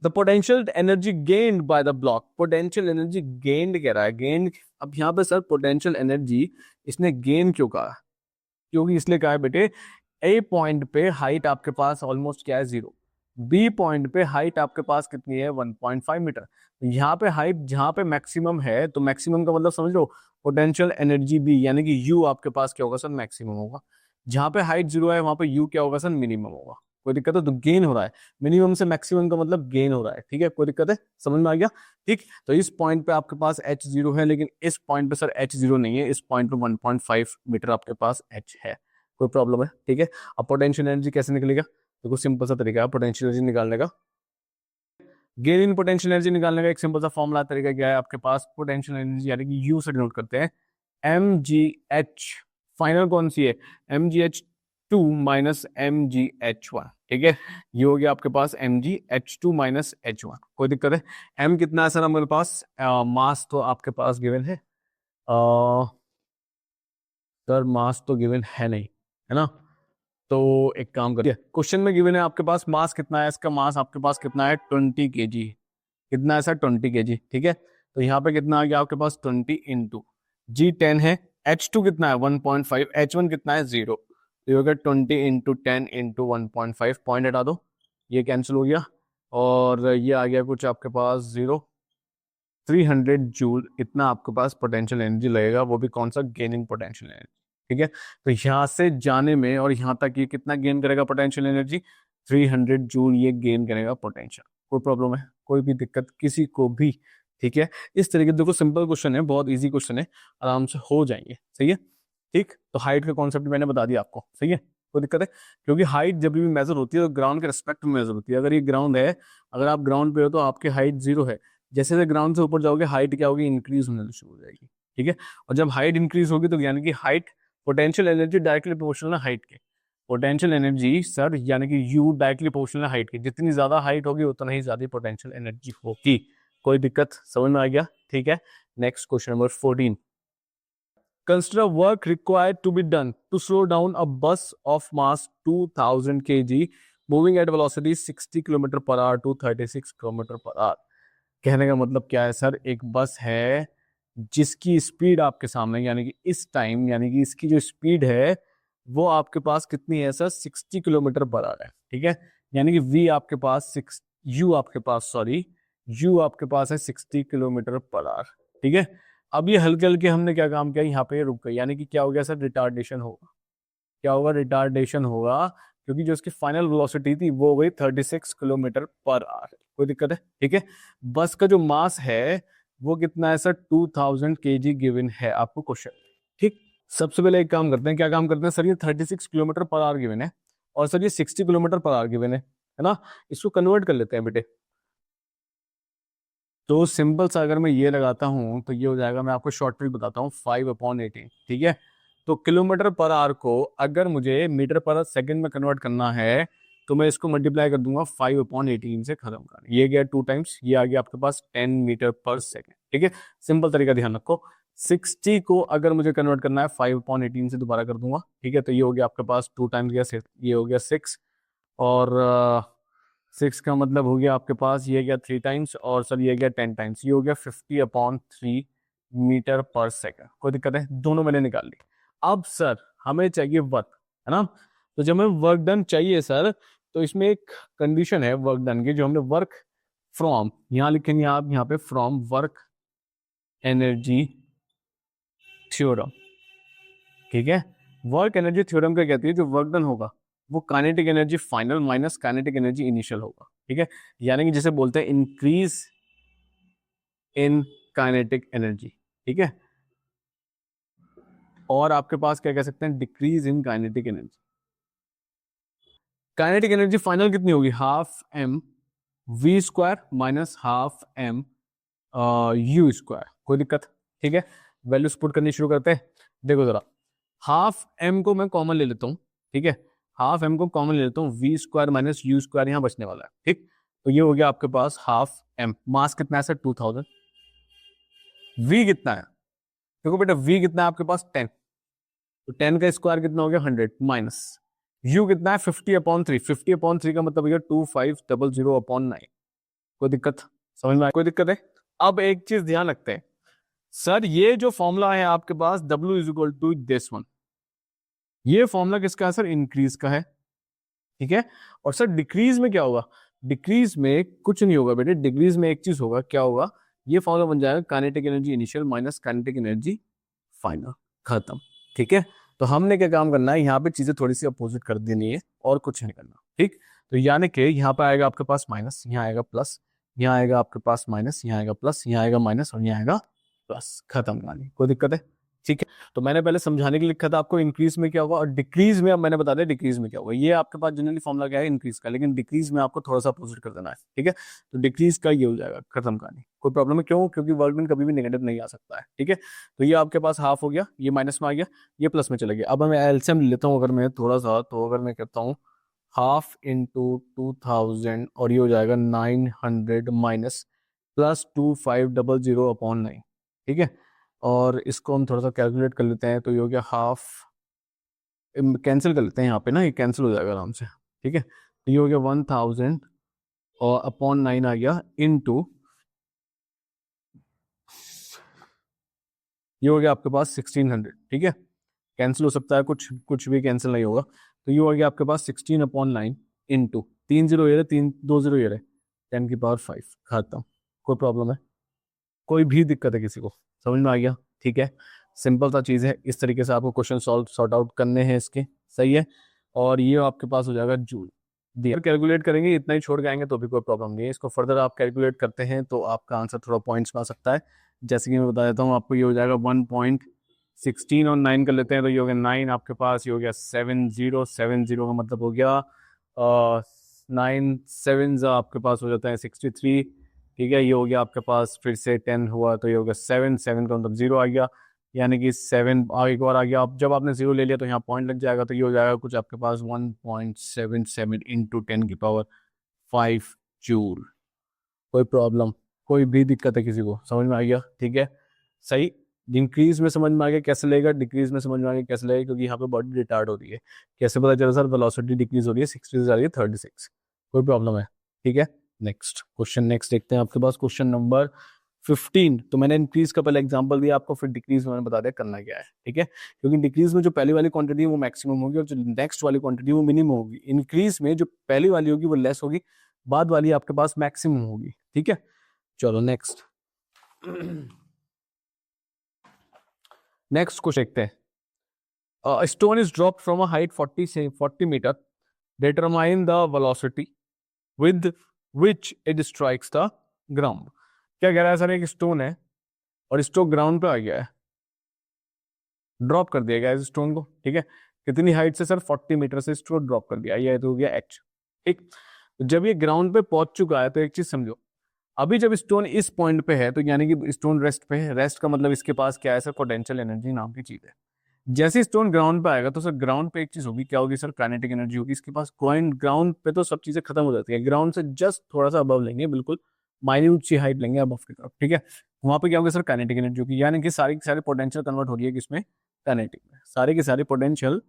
the potential energy gained by the block, potential energy gained कह रहा है, गेन्ड, अब यहाँ पे सर पोटेंशियल एनर्जी इसने गेन क्यों कहा, क्योंकि इसलिए कहा है बेटे, ए पॉइंट पे हाइट आपके पास ऑलमोस्ट क्या है 0, बी पॉइंट पे हाइट आपके पास कितनी है 1.5 मीटर, यहाँ पे हाइट जहाँ पे मैक्सिमम है, तो मैक्सिमम का मतलब समझ लो पोटेंशियल एनर्जी बी यानी कि यू आपके पास क्या होगा सर, मैक्सिमम होगा, जहाँ पे हाइट 0 है वहां पे यू क्या होगा सर, मिनिमम होगा, कोई दिक्कत है, तो गेन हो रहा है, मिनिमम से मैक्सिमम का मतलब गेन हो रहा है, ठीक है, कोई दिक्कत है, समझ में आ गया, ठीक। तो इस पॉइंट पे आपके पास h0 है, लेकिन इस पॉइंट पे सर h0 नहीं है, इस पॉइंट पे 1.5 मीटर आपके पास h है, कोई प्रॉब्लम है, ठीक है। अब पोटेंशियल एनर्जी कैसे निकलेगा, देखो सिंपल सा तरीका है पोटेंशियल एनर्जी निकालने का, गेन इन पोटेंशियल एनर्जी निकालने का एक सिंपल सा फॉर्मूला तरीका क्या है आपके पास, पोटेंशियल एनर्जी यानी कि यू से डिनोट करते हैं, एम जी एच, फाइनल कौन सी है, mgh2 माइनस mgh1, ठीक है, ये हो गया आपके पास mgh2 माइनस h1, कोई दिक्कत है। m कितना है सर हमारे पास, मास तो आपके पास गिवन है, सर मास तो गिवन है नहीं, है ना, तो एक काम करिए, क्वेश्चन में गिवन है आपके पास मास कितना है, इसका मास आपके पास कितना है 20 kg, कितना है सर 20 kg, ठीक है। तो यहाँ पे कितना आ गया आपके पास 20 इंटू जी 10 है, H2 कितना है 1.5, H1 कितना है 0, ये हो गया 20 × 10 × 1.5, पॉइंट हटा दो, ये कैंसिल हो गया, और ये आ गया कुछ आपके पास 300 जूल, इतना आपके पास पोटेंशियल एनर्जी लगेगा, वो भी कौन सा, गेनिंग पोटेंशियल एनर्जी। ठीक है, तो यहाँ से जाने में और यहाँ तक ये कितना गेन करेगा पोटेंशियल एनर्जी, 300 जूल ये गेन करेगा पोटेंशियल। कोई प्रॉब्लम है, कोई भी दिक्कत किसी को भी? ठीक है, इस तरीके से देखो, सिंपल क्वेश्चन है, बहुत इजी क्वेश्चन है, आराम से हो जाएंगे। सही है, ठीक। तो हाइट का कॉन्सेप्ट मैंने बता दिया आपको, सही है, कोई दिक्कत है? क्योंकि हाइट जब भी मेजर होती है तो ग्राउंड के रिस्पेक्ट में मेजर होती है। अगर ये ग्राउंड है, अगर आप ग्राउंड पे हो तो आपकी हाइट 0 है, जैसे जैसे ग्राउंड से ऊपर जाओगे हाइट क्या होगी, इंक्रीज होने शुरू हो जाएगी। ठीक है, और जब हाइट इंक्रीज होगी तो यानी कि height, potential energy directly proportional है हाइट के। पोटेंशियल एनर्जी सर यानी कि यू डायरेक्टली प्रोपोर्शनल है हाइट के, जितनी ज्यादा हाइट होगी उतना ही ज्यादा पोटेंशियल एनर्जी होगी। कोई दिक्कत, समझ में आ गया? ठीक है, next question number 14। Consider work required to be done to slow down a bus of mass 2000 kg moving at velocity 60 km per hour to 36 km per hour। कहने का मतलब क्या है सर, एक बस है जिसकी स्पीड आपके सामने, यानी कि इस टाइम, यानी कि इसकी जो स्पीड है वो आपके पास कितनी है सर, 60 किलोमीटर पर आवर है। ठीक है, यानी कि वी आपके पास यू आपके पास, सॉरी, यू आपके पास है 60 किलोमीटर पर आवर। ठीक है, अब ये हल्के हल्के हमने क्या काम किया, यहाँ पे रुक गए, यानी कि क्या हो गया सर, रिटार्डेशन होगा। क्या होगा, रिटार्डेशन होगा, क्योंकि जो इसकी फाइनल वेलोसिटी थी वो हो गई 36 किलोमीटर पर आवर। कोई दिक्कत है? ठीक है, बस का जो मास है वो कितना है सर, 2000 kg गिवन है आपको क्वेश्चन। ठीक, सबसे पहले एक काम करते हैं, क्या काम करते हैं सर, ये 36 किलोमीटर पर आवर गिवन है, और सर ये 60 किलोमीटर पर आवर गिवन है ना, इसको कन्वर्ट कर लेते हैं बेटे। तो सिंपल सा अगर मैं ये लगाता हूं तो ये हो जाएगा, मैं आपको शॉर्ट ट्रिक बताता हूँ, 5/18। ठीक है, तो किलोमीटर पर आवर को अगर मुझे मीटर पर सेकंड में कन्वर्ट करना है तो मैं इसको मल्टीप्लाई कर दूंगा 5/18 से, खत्म कर, ये गया 2 टाइम्स, ये आ गया आपके पास 10 मीटर पर सेकंड। ठीक है, सिंपल तरीका ध्यान रखो। 60 को अगर मुझे कन्वर्ट करना है 5/18 से, दोबारा कर दूंगा। ठीक है, तो ये हो गया आपके पास 2 टाइम्स गया, ये हो गया 6, और 6 का मतलब हो गया आपके पास, ये गया 3 टाइम्स, और सर ये गया 10 टाइम्स, ये हो गया 50/3 मीटर पर सेकंड। कोई दिक्कत है? दोनों मैंने निकाल ली। अब सर हमें चाहिए वर्क, है ना, तो जब हमें वर्क डन चाहिए सर, तो इसमें एक कंडीशन है वर्क डन की, जो हमने वर्क फ्रॉम, यहां लिखेंगे आप, यहाँ पे फ्रॉम वर्क एनर्जी थ्योरम। ठीक है, वर्क एनर्जी थ्योरम क्या कहती है, जो वर्क डन होगा वो kinetic energy final minus kinetic energy initial होगा। ठीक है, यानी कि जिसे बोलते हैं इंक्रीज इन काइनेटिक एनर्जी। ठीक है, और आपके पास क्या कह सकते हैं, decrease in kinetic energy. Kinetic energy final कितनी होगी, half m v square minus half M you square. कोई दिक्कत? ठीक है, वैल्यूज पुट करनी शुरू करते हैं। देखो जरा, हाफ एम को मैं कॉमन ले लेता हूँ। ठीक है, हाफ एम को कॉमन ले लेता हूँ, v square minus u square यहाँ बचने वाला है। ठीक, तो ये हो गया आपके पास हाफ एम, मास कितना है सर, 2000, वी कितना है, देखो बेटा वी कितना है आपके पास 10, तो 10 का स्क्वायर कितना हो गया 100, माइनस यू कितना है 50/3, 50/3 का मतलब हो गया 2500/9। कोई दिक्कत, समझ में आया? कोई दिक्कत है? अब एक चीज ध्यान रखते हैं सर, ये जो फॉर्मूला है आपके पास W is equal to this one, ये फॉर्मूला किसका है सर, इंक्रीज का है। ठीक है, और सर डिक्रीज में क्या होगा, डिक्रीज में कुछ नहीं होगा बेटे, डिक्रीज में एक चीज होगा, क्या होगा, ये फॉर्मूला बन जाएगा kinetic energy initial minus kinetic energy final, खत्म। ठीक है, तो हमने क्या काम करना है, यहाँ पे चीजें थोड़ी सी अपोजिट कर देनी है और कुछ नहीं करना। ठीक, तो यानी कि यहाँ पे आएगा आपके पास माइनस, यहाँ आएगा प्लस, यहाँ आएगा आपके पास माइनस, यहाँ आएगा प्लस, यहाँ आएगा माइनस, और यहाँ आएगा प्लस, खत्म कहानी। कोई दिक्कत है? ठीक है, तो मैंने पहले समझाने के लिए लिखा था आपको इंक्रीज में क्या होगा और डिक्रीज में, अब मैंने बता दिया डिक्रीज में क्या होगा। ये आपके पास जनरली फॉर्मुला क्या है इंक्रीज का, लेकिन डिक्रीज में आपको थोड़ा सा अपोजिट कर देना है। ठीक है, तो डिक्रीज का ये हो जाएगा, खत्म कहानी। कोई प्रॉब्लम है? क्यों? क्योंकि वर्क डन कभी भी नेगेटिव नहीं आ सकता है। ठीक है, तो ये आपके पास हाफ हो गया, ये माइनस में आ गया, ये प्लस में चला गया। अब मैं एलसीएम लेता हूँ अगर मैं थोड़ा सा, तो अगर मैं कहता हूँ हाफ इंटू 2000, और ये हो जाएगा 900 माइनस प्लस 2500/9। ठीक है, और इसको हम थोड़ा सा कैलकुलेट कर लेते हैं, तो ये हो गया हाफ, कैंसिल कर लेते हैं यहाँ पे ना, ये कैंसिल हो जाएगा आराम से। ठीक है, तो ये हो गया 1000 और अपॉन 9 आ गया इनटू, ये हो गया आपके पास 1600। ठीक है, कैंसिल हो सकता है, कुछ कुछ भी कैंसिल नहीं होगा। तो ये हो गया आपके पास 16/9 इंटू 3 0 ये रहे, 3 2 0 ये रहे, 10⁵ खत्म। कोई प्रॉब्लम है, कोई भी दिक्कत है किसी को? समझ में आ गया? ठीक है, सिंपल सा चीज़ है। इस तरीके से आपको क्वेश्चन सॉर्ट आउट करने हैं इसके, सही है। और ये आपके पास हो जाएगा जूल दिया। कैलकुलेट करेंगे इतना ही छोड़ के आएंगे तो भी कोई प्रॉब्लम नहीं है। इसको फर्दर आप कैलकुलेट करते हैं तो आपका आंसर थोड़ा पॉइंट्स में आ सकता है। जैसे कि मैं बता देता हूँ आपको, ये हो जाएगा 1.16 और 9 कर लेते हैं तो ये हो गया 9 आपके पास, ये हो गया 70 का मतलब हो गया 9 7 आपके पास हो जाता है 63। ठीक है, ये हो गया आपके पास, फिर से 10 हुआ तो ये हो गया 7 का मतलब 0 आ गया, यानी कि 7 एक बार आ गया। अब जब आपने 0 ले लिया तो यहाँ पॉइंट लग जाएगा, तो ये हो जाएगा कुछ आपके पास 1.77 इंटू 10⁵ जूल। कोई प्रॉब्लम, कोई भी दिक्कत है किसी को? समझ में आ गया? ठीक है, सही। इंक्रीज में समझ में आ गया कैसे लगेगा, डिक्रीज में समझ में आ गया कैसे लगेगा, क्योंकि यहाँ पे बॉडी रिटार्ड हो रही है। कैसे पता चला सर? वेलोसिटी डिक्रीज हो रही है, 60 से जा रही है 36। कोई प्रॉब्लम है? ठीक है, नेक्स्ट क्वेश्चन, नेक्स्ट देखते हैं आपके पास क्वेश्चन नंबर 15। तो मैंने इंक्रीज का पहले एग्जांपल दिया आपको, फिर डिक्रीज में मैंने बता दिया करना क्या है। ठीक है, क्योंकि डिक्रीज में जो पहली वाली क्वांटिटी है वो मैक्सिमम होगी और जो नेक्स्ट वाली क्वांटिटी वो मिनिमम होगी। इंक्रीज में जो पहली वाली होगी वो लेस होगी, बाद वाली आपके पास मैक्सिमम होगी। ठीक है, चलो नेक्स्ट नेक्स्ट क्वेश्चन देखते हैं। Stone is drop from a height 40 metre, determine the velocity with which it strikes the ground. क्या कह रहा है सर? एक स्टोन है और स्टोन ग्राउंड पे आ गया है, ड्रॉप कर दिया गया इस स्टोन को। ठीक है, कितनी हाइट से सर? 40 मीटर से स्टोन ड्रॉप कर दिया, ये तो हो गया h। ठीक, जब ये ग्राउंड पे पहुंच चुका है तो एक चीज समझो, अभी जब स्टोन इस पॉइंट पे है तो यानी कि स्टोन रेस्ट पे है। रेस्ट का मतलब इसके पास क्या है सर? पोटेंशियल एनर्जी नाम की चीज है। जैसे स्टोन ग्राउंड पे आएगा तो सर ग्राउंड पे एक चीज होगी, क्या होगी सर? काइनेटिक एनर्जी होगी इसके पास। पॉइंट ग्राउंड पे तो सब चीजें खत्म हो जाती है, ग्राउंड से जस्ट थोड़ा सा अबव लेंगे, बिल्कुल माइन्यूट सी हाइट लेंगे अबव की तरफ। ठीक है, वहां पे क्या होगा सर? काइनेटिक एनर्जी होगी, यानी कि सारी की सारी पोटेंशियल कन्वर्ट हो रही है किसमें? काइनेटिक में। सारी की सारी पोटेंशियल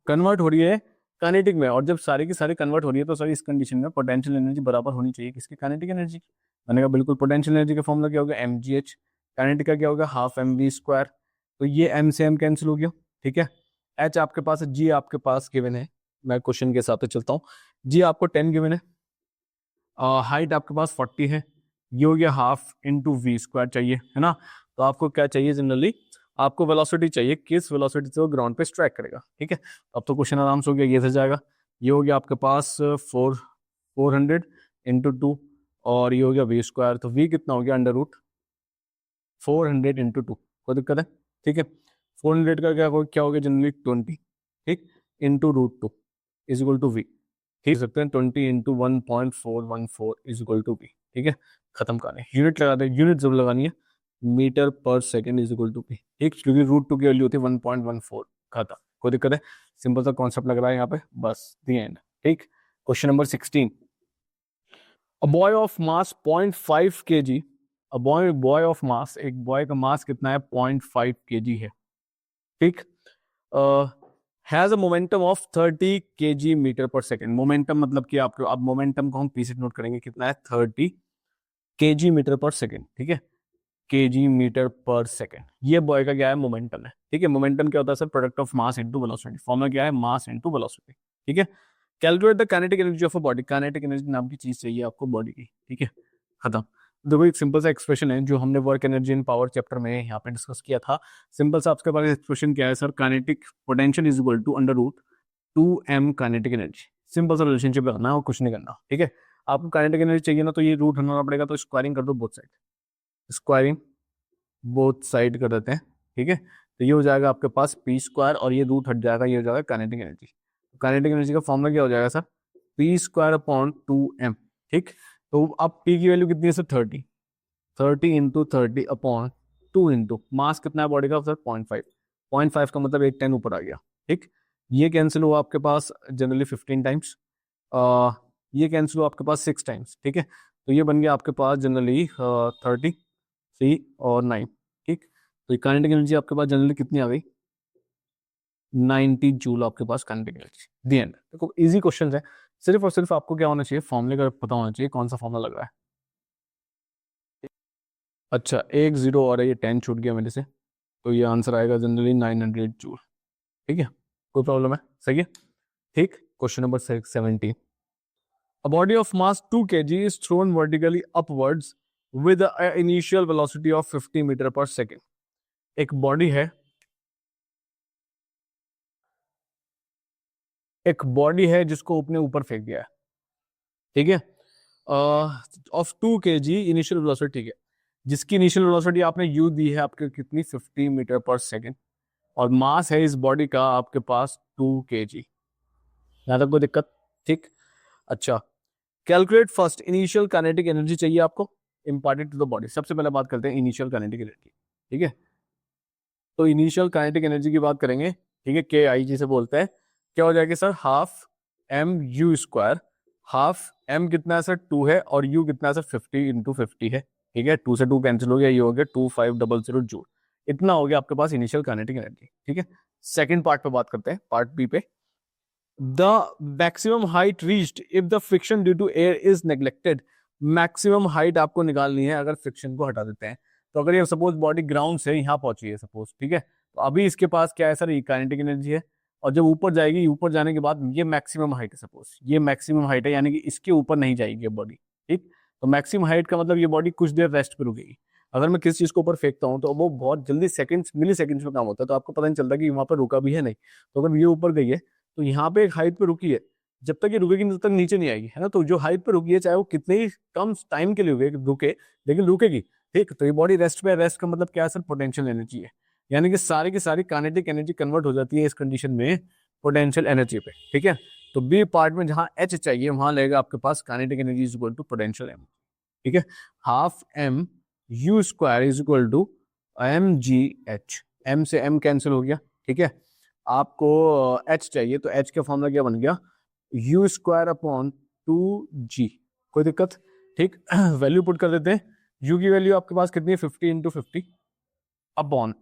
कन्वर्ट हो रही है काइनेटिक में, और जब सारी की सारी कन्वर्ट हो रही है तो सर इस कंडीशन में पोटेंशियल एनर्जी बराबर होनी चाहिए किसकी? काइनेटिक एनर्जी की। मैंने कहा बिल्कुल, पोटेंशियल एनर्जी का फॉर्मूला क्या होगा? mgh। काइनेटिक का क्या होगा? Half mv²। तो ये m से m कैंसिल हो गया। ठीक है, h आपके पास है, g आपके पास गिवन है। मैं क्वेश्चन के साथ चलता हूँ। g आपको 10 गिवन है, हाइट आपके पास 40 है, ये हो गया हाफ इंटू v² चाहिए, है ना? तो आपको क्या चाहिए जनरली? आपको वेलोसिटी चाहिए, किस वेलोसिटी से वो ग्राउंड पे स्ट्राइक करेगा। ठीक है, अब तो क्वेश्चन आराम से हो गया, ये से जाएगा। ये हो गया आपके पास 400 इंटू 2 और ये हो गया v²। तो v कितना हो गया? √400 इंटू 2। कोई दिक्कत है? ठीक है, 400 का क्या हो गया जनरली? 20। ठीक, into √2 is equal to v. ठीक सकते हैं 20 into 1.414 is equal to v. ठीक है, खत्म करने, यूनिट लगा दे, यूनिट जब लगानी है, मीटर पर second is equal to p. ठीक, क्योंकि √2 की वैल्यू होती है 1.14। खत्म, कोई दिक्कत है? सिंपल सा कॉन्सेप्ट लग रहा है यहाँ पे, बस दी एंड। ठीक, question number 16। A boy of mass 0.5 kg, a boy of mass, एक बॉय का मास कितना है? 0.5 kg है। ठीक, has a momentum of 30 kg metre पर सेकेंड। मोमेंटम मतलब कि आपको, अब मोमेंटम को हम पी से नोट करेंगे, कितना है? 30 kg मीटर पर सेकेंड। ठीक है, kg मीटर पर सेकेंड, ये बॉय का क्या है? मोमेंटम है। ठीक है, मोमेंटम क्या होता है sir? Product of mass into velocity. Formula क्या है? Mass into velocity. ठीक है, calculate the kinetic energy of a body. Kinetic energy नाम की चीज चाहिए आपको बॉडी की। ठीक है, खत्म। देखो एक सिंपल सा एक्सप्रेशन है जो हमने work energy in power chapter में यहाँ पे डिस्कस किया था। सिंपल सा आपके पास एक्सप्रेशन क्या है sir? Kinetic potential is equal to √2m kinetic energy. Simple सा रिलेशनशिप करना है और कुछ नहीं करना। ठीक है, आपको काइनेटिक एनर्जी चाहिए ना, तो ये रूट हटाना पड़ेगा, तो स्क्वायरिंग कर दो both side, squaring both side कर देते हैं। ठीक है, तो ये हो जाएगा आपके पास p² और ये रूट हट जाएगा, ये हो जाएगा काइनेटिक एनर्जी। काइनेटिक एनर्जी का फॉर्मूला क्या हो जाएगा सर? p²/2m। ठीक, तो अब p की वैल्यू कितनी है सर? 30 इंटू 30/2 इंटू मास कितना है बॉडी का सर? 0.5। 0.5 का मतलब 810 ऊपर आ गया। ठीक, ये कैंसिल हुआ आपके पास जनरली 15 टाइम्स, ये कैंसिल हुआ आपके पास 6 टाइम्स। ठीक है, तो ये बन गया आपके पास जनरली 30 3 और 9। ठीक, तो काइनेटिक एनर्जी आपके पास जनरली कितनी आ गई? 90 जूल आपके पास काइनेटिक एनर्जी। The and. देखो इजी क्वेश्चन है, सिर्फ और सिर्फ आपको क्या होना चाहिए? फॉर्मूले का पता होना चाहिए, कौन सा फॉर्मूला लग रहा है। अच्छा, 1 0 और ये 10 छूट गया मेरे से, तो ये आंसर आएगा जनरली 900 जूल। ठीक है, कोई प्रॉब्लम है? सही है। ठीक, question number 17। A body of mass 2 kg is thrown vertically upwards with an initial velocity of 50 metre पर सेकेंड। एक बॉडी है, जिसको अपने ऊपर फेंक दिया है। ठीक है, ऑफ 2 kg इनिशियल वेलोसिटी। ठीक है, जिसकी इनिशियल वेलोसिटी आपने यू दी है आपके कितनी, 50 मीटर पर सेकेंड, और मास है इस बॉडी का आपके पास 2 kg। यहाँ तक कोई दिक्कत? ठीक, अच्छा, calculate first initial kinetic energy चाहिए आपको, इंपॉर्टेंट टू द बॉडी। सबसे पहले बात करते हैं इनिशियल काइनेटिक एनर्जी। ठीक है, तो इनिशियल काइनेटिक एनर्जी की बात करेंगे। ठीक है, के आई जिसे बोलते हैं, क्या हो जाएगी sir, half M you square. Half m कितना है सर, 2 है, और यू कितना है सर, 50 इंटू 50 है। ठीक है, 2 से 2 कैंसिल हो गया, ये हो गया 2500 जूल। इतना हो गया आपके पास इनिशियल काइनेटिक एनर्जी। ठीक है, सेकेंड पार्ट पे बात करते हैं, पार्ट बी पे। The maximum height reached if the friction due to air is neglected. Maximum height आपको निकालनी है अगर फ्रिक्शन को हटा देते हैं। तो अगर ये सपोज बॉडी ग्राउंड से यहाँ पहुंची है सपोज, ठीक है, तो अभी इसके पास क्या है सर, ये काइनेटिक एनर्जी है, और जब ऊपर जाएगी, ऊपर जाने के बाद ये मैक्सिमम हाइट है, सपोज ये मैक्सिमम हाइट है, यानी कि इसके ऊपर नहीं जाएगी ये बॉडी। ठीक, तो मैक्सिमम हाइट का मतलब ये बॉडी कुछ देर रेस्ट पे रुकेगी। अगर मैं किसी चीज को ऊपर फेंकता हूँ तो वो बहुत जल्दी सेकंड्स, मिली सेकंड्स में काम होता है, तो आपको पता नहीं चलता कि वहां पर रुका भी है नहीं। तो अगर ये ऊपर गई है तो यहाँ पे एक हाइट पे रुकी है, जब तक ये रुकेगी तब तक नीचे नहीं आएगी, है ना। तो जो हाइट पे रुकी है, चाहे वो कितने ही कम टाइम के लिए रुके, लेकिन रुकेगी। ठीक, तो ये बॉडी रेस्ट पे, रेस्ट का मतलब क्या है सर, पोटेंशियल एनर्जी है, यानी कि सारी की सारी काइनेटिक एनर्जी कन्वर्ट हो जाती है इस कंडीशन में पोटेंशियल एनर्जी पे। ठीक है, तो बी पार्ट में जहां एच चाहिए वहां लगेगा आपके पास kinetic energy is equal to potential energy. ठीक है, half M you square is equal to M G H. M से एम कैंसिल हो गया। ठीक है, आपको एच चाहिए, तो एच का फॉर्मूला क्या बन गया, यू स्क्वायर अपॉन 2g। कोई दिक्कत? ठीक, वैल्यू पुट कर देते हैं। यू की वैल्यू आपके पास कितनी है, 50 इंटू 50 अपॉन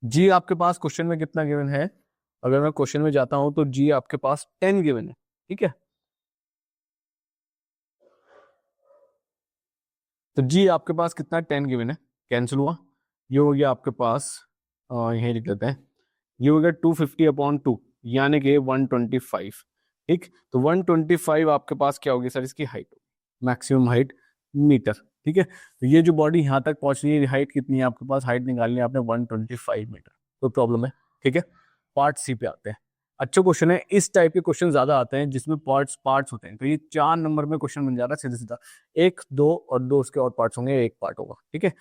जी आपके पास क्वेश्चन में कितना गिवन है। अगर मैं क्वेश्चन में जाता हूं तो जी आपके पास 10 गिवन है। ठीक है, तो जी आपके पास कितना, 10 गिवन है, कैंसिल हुआ, ये हो गया आपके पास, यही लिख लेते हैं, ये हो गया 250 अपॉन 2, यानी कि 125। ठीक, तो 125 आपके पास क्या होगी सर, इसकी हाइट होगी, मैक्सिमम हाइट मीटर। ठीक है, तो ये जो बॉडी यहाँ तक पहुंच रही है, हाइट कितनी है आपके पास, हाइट निकालनी है आपने 125 मीटर। कोई प्रॉब्लम है? ठीक है, पार्ट सी पे आते हैं। अच्छा क्वेश्चन है, इस टाइप के क्वेश्चन ज्यादा आते हैं जिसमें पार्ट्स पार्ट्स होते हैं, तो ये 4 नंबर में क्वेश्चन बन जा रहा है सीधा सीधा। 1, 2 और 2 उसके और पार्ट्स होंगे, एक पार्ट होगा। ठीक है,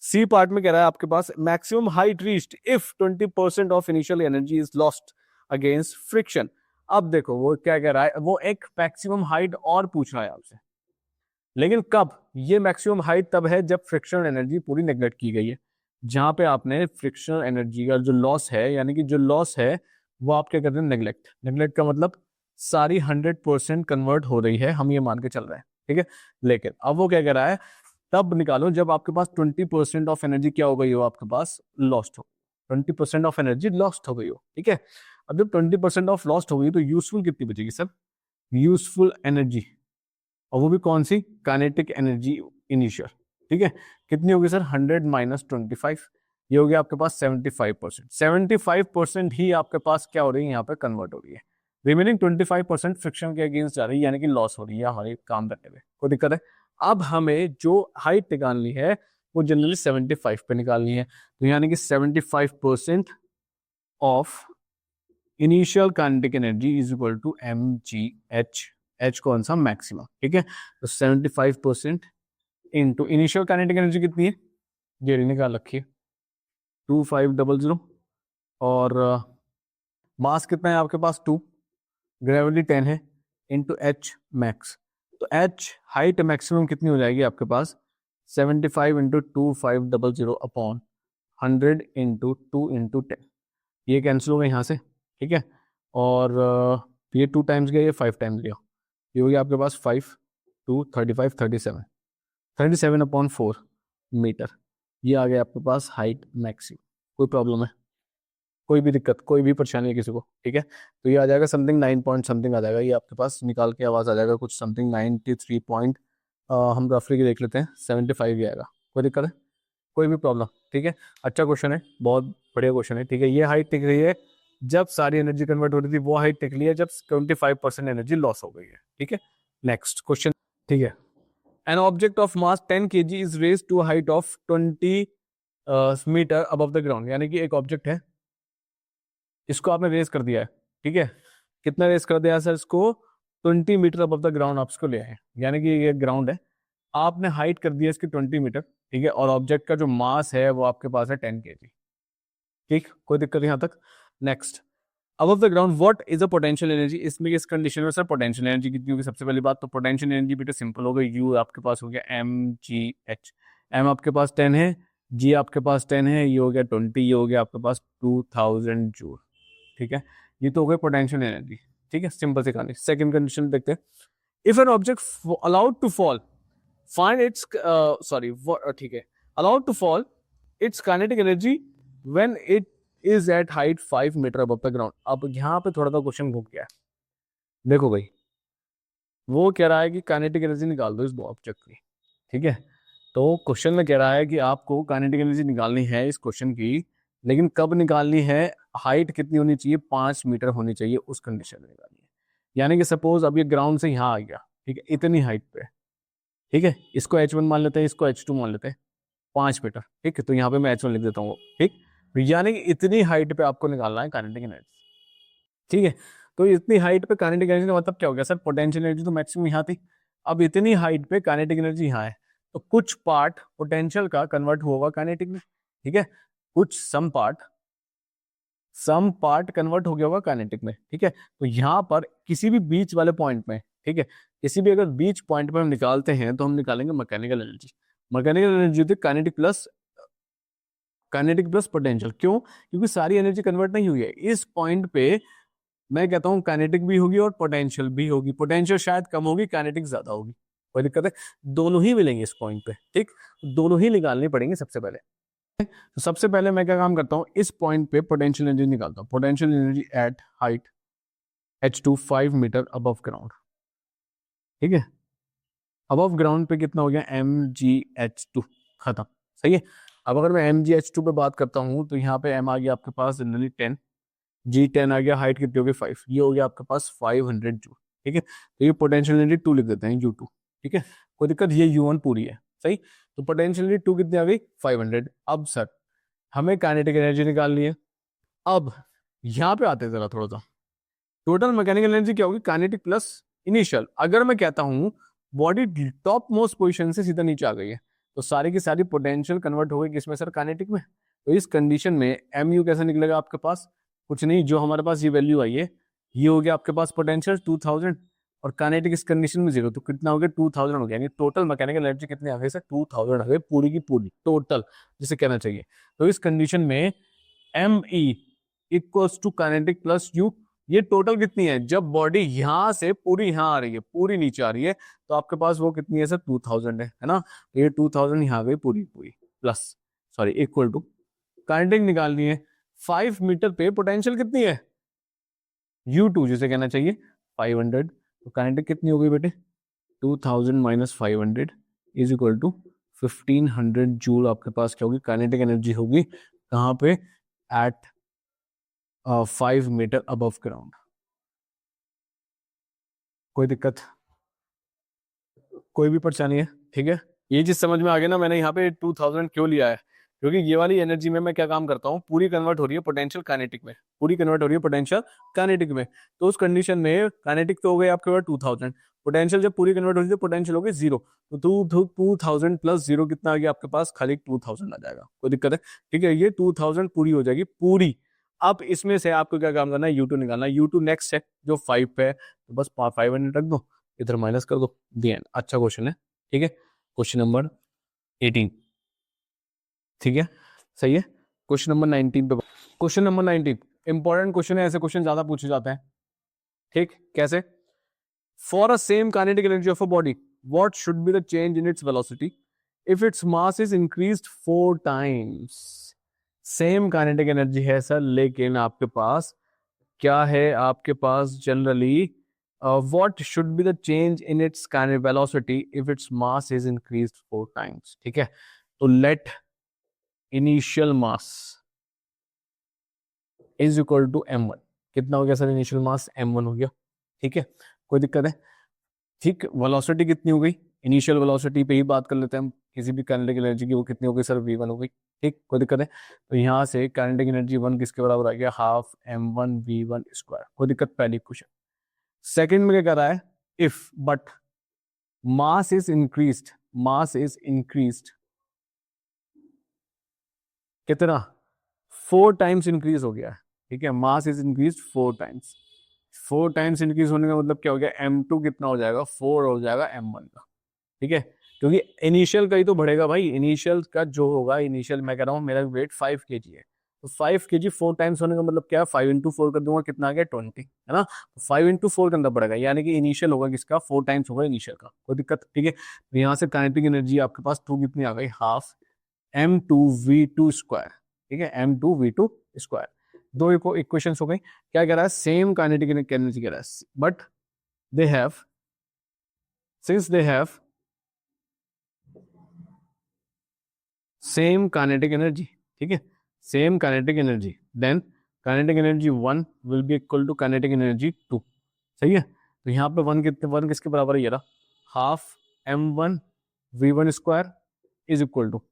सी पार्ट में कह रहा है आपके पास maximum height reached if 20% of initial energy is lost against friction. अब देखो वो क्या कह रहा है, वो एक मैक्सिमम हाइट और पूछ रहा है आपसे, लेकिन कब, ये मैक्सिमम हाइट तब है जब फ्रिक्शनल एनर्जी पूरी नेग्लेक्ट की गई है, जहां पे आपने फ्रिक्शनल एनर्जी का जो लॉस है, यानी कि जो लॉस है वो आप क्या करते हैं, नेग्लेक्ट। नेग्लेक्ट का मतलब सारी 100% कन्वर्ट हो रही है, हम ये मान के चल रहे हैं। ठीक है, लेकिन अब वो क्या कह रहा है, तब निकालो जब आपके पास 20% ऑफ एनर्जी क्या हो गई हो, आपके पास लॉस्ट हो, 20% ऑफ एनर्जी लॉस्ट हो गई हो। ठीक है, अब जब 20% ऑफ लॉस्ट हो गई तो यूजफुल कितनी बचेगी सर, यूजफुल एनर्जी, और वो भी कौन सी, काइनेटिक एनर्जी इनिशियल। ठीक है, कितनी होगी सर, 100 माइनस 25, ये हो गया आपके पास 75%। 75% ही आपके पास क्या हो रही है, यहाँ पे कन्वर्ट हो रही है, रिमेनिंग 25% फ्रिक्शन के अगेंस्ट जा रही है, यानी कि लॉस हो रही है हमारे काम करने में। कोई दिक्कत है? अब हमें जो हाइट निकालनी है वो जनरली 75 पे निकालनी है, तो यानी कि 75% of initial kinetic energy is equal to M G h. H कौन सा, मैक्सिमम। ठीक है, तो 75% इंटू इनिशियल काइनेटिक एनर्जी कितनी है, ये निकाल रखिए 2500, और मास कितना है आपके पास 2, ग्रेविटी 10 है, इंटू एच मैक्स। तो एच हाइट मैक्सिमम कितनी हो जाएगी आपके पास, 75 इंटू 2500 अपॉन 100 इंटू 2 इंटू 10, ये कैंसिल हो गया यहाँ से। ठीक है, और ये 2 टाइम्स गया, ये 5 टाइम्स गया, ये हो गया आपके पास 5 2 35 37, 37 अपॉन 4 मीटर, ये आ गया आपके पास हाइट मैक्सिमम। कोई प्रॉब्लम है, कोई भी दिक्कत, कोई भी परेशानी है किसी को? ठीक है, तो ये आ जाएगा समथिंग 9 पॉइंट समथिंग आ जाएगा, ये आपके पास निकाल के आवाज आ जाएगा कुछ समथिंग 93 पॉइंट, हम रफली देख लेते हैं 75 ही आएगा। कोई दिक्कत है? कोई भी प्रॉब्लम? ठीक है, अच्छा क्वेश्चन है, बहुत बढ़िया क्वेश्चन है। ठीक है, ये हाइट दिख रही है जब सारी एनर्जी कन्वर्ट हो रही थी, वो हाइट दिख रही है जब 25% एनर्जी लॉस हो गई है। ठीक है, नेक्स्ट क्वेश्चन। ठीक है, an object of mass 10 kg is raise to height of 20 metre above the ground. यानी कि एक ऑब्जेक्ट है, इसको आपने रेज कर दिया है। ठीक है, कितना रेज कर दिया सर? इसको 20 मीटर अबव द ग्राउंड आप इसको ले आए। यानी कि ये ग्राउंड है, आपने हाइट कर दी है इसकी 20 मीटर। ठीक है, और ऑब्जेक्ट का जो मास है वो आपके पास है 10 kg। ठीक, कोई दिक्कत नहीं यहाँ तक। Next, above the ground what is a potential energy. इसमें इस कंडीशन में सर पोटेंशियल एनर्जी कितनी होगी? सबसे पहली बात तो पोटेंशियल एनर्जी बेटा सिंपल हो गई, यू आपके पास हो गया mgh। एम आपके पास 10 है, जी आपके पास 10 है, ये हो गया 20, ये हो गया आपके पास 2000 जूल। ठीक है, ये तो हो गई पोटेंशियल एनर्जी। ठीक है, सिंपल सी कहानी। सेकंड कंडीशन देखते हैं, if an object allowed to fall find its ठीक है, allowed to fall its kinetic energy when it is at height 5 metre above the ground. अब यहाँ पे थोड़ा सा क्वेश्चन घूम गया है। देखो भाई, वो कह रहा है कि काइनेटिक एनर्जी निकाल दो इस ऑब्जेक्ट की। ठीक है, तो क्वेश्चन में कह रहा है कि आपको काइनेटिक एनर्जी निकालनी है इस क्वेश्चन की, लेकिन कब निकालनी है? हाइट कितनी होनी चाहिए? 5 मीटर होनी चाहिए, उस कंडीशन में निकालनी है। यानी कि सपोज अब ये ग्राउंड से यहाँ आ गया, ठीक है, इतनी हाइट पे। ठीक है, इसको H1 मान लेते हैं, इसको H2 मान लेते हैं, 5 मीटर। ठीक है, तो यहाँ पे मैं H1 लिख देता हूँ। ठीक, यानी कि इतनी हाइट पे आपको निकालना है काइनेटिक एनर्जी। ठीक है, तो इतनी हाइट पे काइनेटिक एनर्जी का मतलब क्या हो गया सर? पोटेंशियल एनर्जी तो मैक्सिमम यहाँ थी, अब इतनी हाइट पे काइनेटिक एनर्जी यहाँ है, तो कुछ पार्ट पोटेंशियल का कन्वर्ट हुआ होगा काइनेटिक में। ठीक है, कुछ सम पार्ट कन्वर्ट हो गया होगा काइनेटिक में। ठीक है, तो यहाँ पर किसी भी बीच वाले पॉइंट में, ठीक है, किसी भी अगर बीच पॉइंट पे हम निकालते हैं तो हम निकालेंगे मैकेनिकल एनर्जी। मैकेनिकल एनर्जी होती है काइनेटिक प्लस पोटेंशियल। क्यों? क्योंकि सारी एनर्जी कन्वर्ट नहीं हुई है इस पॉइंट पे। मैं कहता हूँ काइनेटिक भी होगी और पोटेंशियल भी होगी। पोटेंशियल शायद कम होगी, काइनेटिक ज्यादा होगी, कोई दिक्कत है? दोनों ही मिलेंगे इस पॉइंट पे। ठीक, दोनों ही निकालनी पड़ेंगे सबसे पहले। तो सबसे पहले मैं क्या काम करता हूँ, इस पॉइंट पे पोटेंशियल एनर्जी निकालता हूँ। Potential energy at height H2 5 metre above ground. ठीक है, अबव ग्राउंड पे कितना हो गया? mgh2, खत्म। सही है। अब अगर मैं mgh2 पे बात करता हूँ तो यहाँ पे m आ गया आपके पास जनरली 10, g10 आ गया, हाइट कितनी होगी? 5, ये हो गया आपके पास 500 जूल। ठीक है, तो ये पोटेंशियल एनर्जी 2 लिख देते हैं, U2। ठीक है, कोई दिक्कत? ये U1 पूरी है। सही, तो पोटेंशियल एनर्जी 2 कितनी आ गई? 500। अब सर हमें काइनेटिक एनर्जी निकालनी है। अब यहाँ पे आते हैं जरा थोड़ा सा, टोटल मैकेनिकल एनर्जी क्या होगी? Kinetic plus initial. अगर मैं कहता हूं बॉडी टॉप मोस्ट पोजीशन से सीधा नीचे आ गई है, तो सारी की सारी पोटेंशियल कन्वर्ट हो गई किसमें सर? काइनेटिक में। तो इस कंडीशन में mu कैसे निकलेगा आपके पास? कुछ नहीं, जो हमारे पास ये वैल्यू आई है, ये हो गया आपके पास पोटेंशियल 2000, और काइनेटिक इस कंडीशन में 0, तो कितना हो गया? 2000 हो गया। यानी टोटल मैकेनिकल एनर्जी कितनी आ गई सर? 2000 आ गई, पूरी की पूरी टोटल, जिसे कहना चाहिए। तो इस कंडीशन में me equals to kinetic plus u. ये टोटल कितनी है? जब बॉडी यहां से पूरी यहां आ रही है, पूरी नीचे आ रही है, तो आपके पास वो कितनी है सर? 2000 है ना? तो ये 2000 यहाँ आ गई पूरी पूरी, plus sorry equal to kinetic निकालनी है 5 मीटर पे, पोटेंशियल कितनी है? U2, जिसे कहना चाहिए 500। तो काइनेटिक कितनी हो गई बेटे? 2000 minus 500 is equal to 1500 joule. आपके पास क्या होगी? काइनेटिक एनर्जी होगी। कहाँ पे? At 5 metre above ground. कोई दिक्कत? कोई भी परेशानी है? ठीक है, ये चीज समझ में आ गया ना? मैंने यहाँ पे 2000 क्यों लिया है? क्योंकि ये वाली एनर्जी में मैं क्या काम करता हूँ, पूरी कन्वर्ट हो रही है पोटेंशियल काइनेटिक में, पूरी कन्वर्ट हो रही है पोटेंशियल काइनेटिक में। तो उस कंडीशन में काइनेटिक तो हो गई आपके पास 2000, पोटेंशियल जब पूरी कन्वर्ट हो रही है पोटेंशियल हो गई 0, तो 2000 प्लस 0 कितना आ गया आपके पास? खाली 2000 आ जाएगा। कोई दिक्कत है? ठीक है, ये 2000 पूरी हो जाएगी पूरी। अब इसमें से आपको क्या काम करना है? U2 निकालना है। U2 नेक्स्ट है जो 5 पे है, तो बस 500 रख दो, इधर माइनस कर दो, दी एंड। अच्छा क्वेश्चन है। ठीक है, क्वेश्चन नंबर 18। ठीक है, सही है। क्वेश्चन नंबर 19 पे, क्वेश्चन नंबर 19 इंपॉर्टेंट क्वेश्चन है, ऐसे क्वेश्चन ज्यादा पूछे जाते हैं। ठीक, कैसे? For a same kinetic energy of a body what should be the change in its velocity if its mass is increased 4 times. Same kinetic energy है सर, लेकिन आपके पास क्या है? आपके पास generally what should be the change in its kind of velocity if its mass is increased 4 times। ठीक है, तो let initial mass is equal to m1। कितना हो गया सर इनिशियल मास? m1 हो गया। ठीक है, कोई दिक्कत है? ठीक, वेलोसिटी कितनी हो गई? इनिशियल वेलोसिटी पे ही बात कर लेते हैं हम किसी भी काइनेटिक एनर्जी की, वो कितनी हो गई सर? v1 हो गई। ठीक, कोई दिक्कत है? तो यहाँ से काइनेटिक एनर्जी 1 किसके बराबर आ गया? Half m1 v1 square. कोई दिक्कत? पहली क्वेश्चन। सेकंड में क्या कर रहा है? If but mass is increased, mass is increased कितना? 4 टाइम्स इंक्रीज हो गया है। ठीक है, mass is increase 4 times. 4 times increase होने का मतलब क्या हो गया? m2 कितना हो जाएगा? 4 हो जाएगा m1 का। ठीक है, क्योंकि इनिशियल का ही तो बढ़ेगा भाई। इनिशियल का जो होगा, इनिशियल मैं कह रहा हूँ मेरा वेट 5 kg है, तो 5 kg 4 टाइम्स होने का मतलब क्या है? 5 इंटू 4 कर दूंगा, कितना आ गया? 20, है ना? 5 इंटू 4 करना पड़ेगा, यानी कि इनिशियल होगा किसका? 4 टाइम्स होगा इनिशियल का। कोई दिक्कत? ठीक है, तो यहाँ से काइनेटिक एनर्जी आपके पास 2 कितनी आ गई? Half m2v2 square. ठीक है, m2v2 स्क्वायर। दो इक्वेशंस हो गई। क्या कह रहा है? सेम काइनेटिक एनर्जी कह रहा है, but they have, since they have same kinetic energy, ठीक है, same kinetic energy, then kinetic energy 1 will be equal to kinetic energy 2। सही है, तो यहाँ पे 1 किसके बराबर है? ये रहा, half m1 v1 square is equal to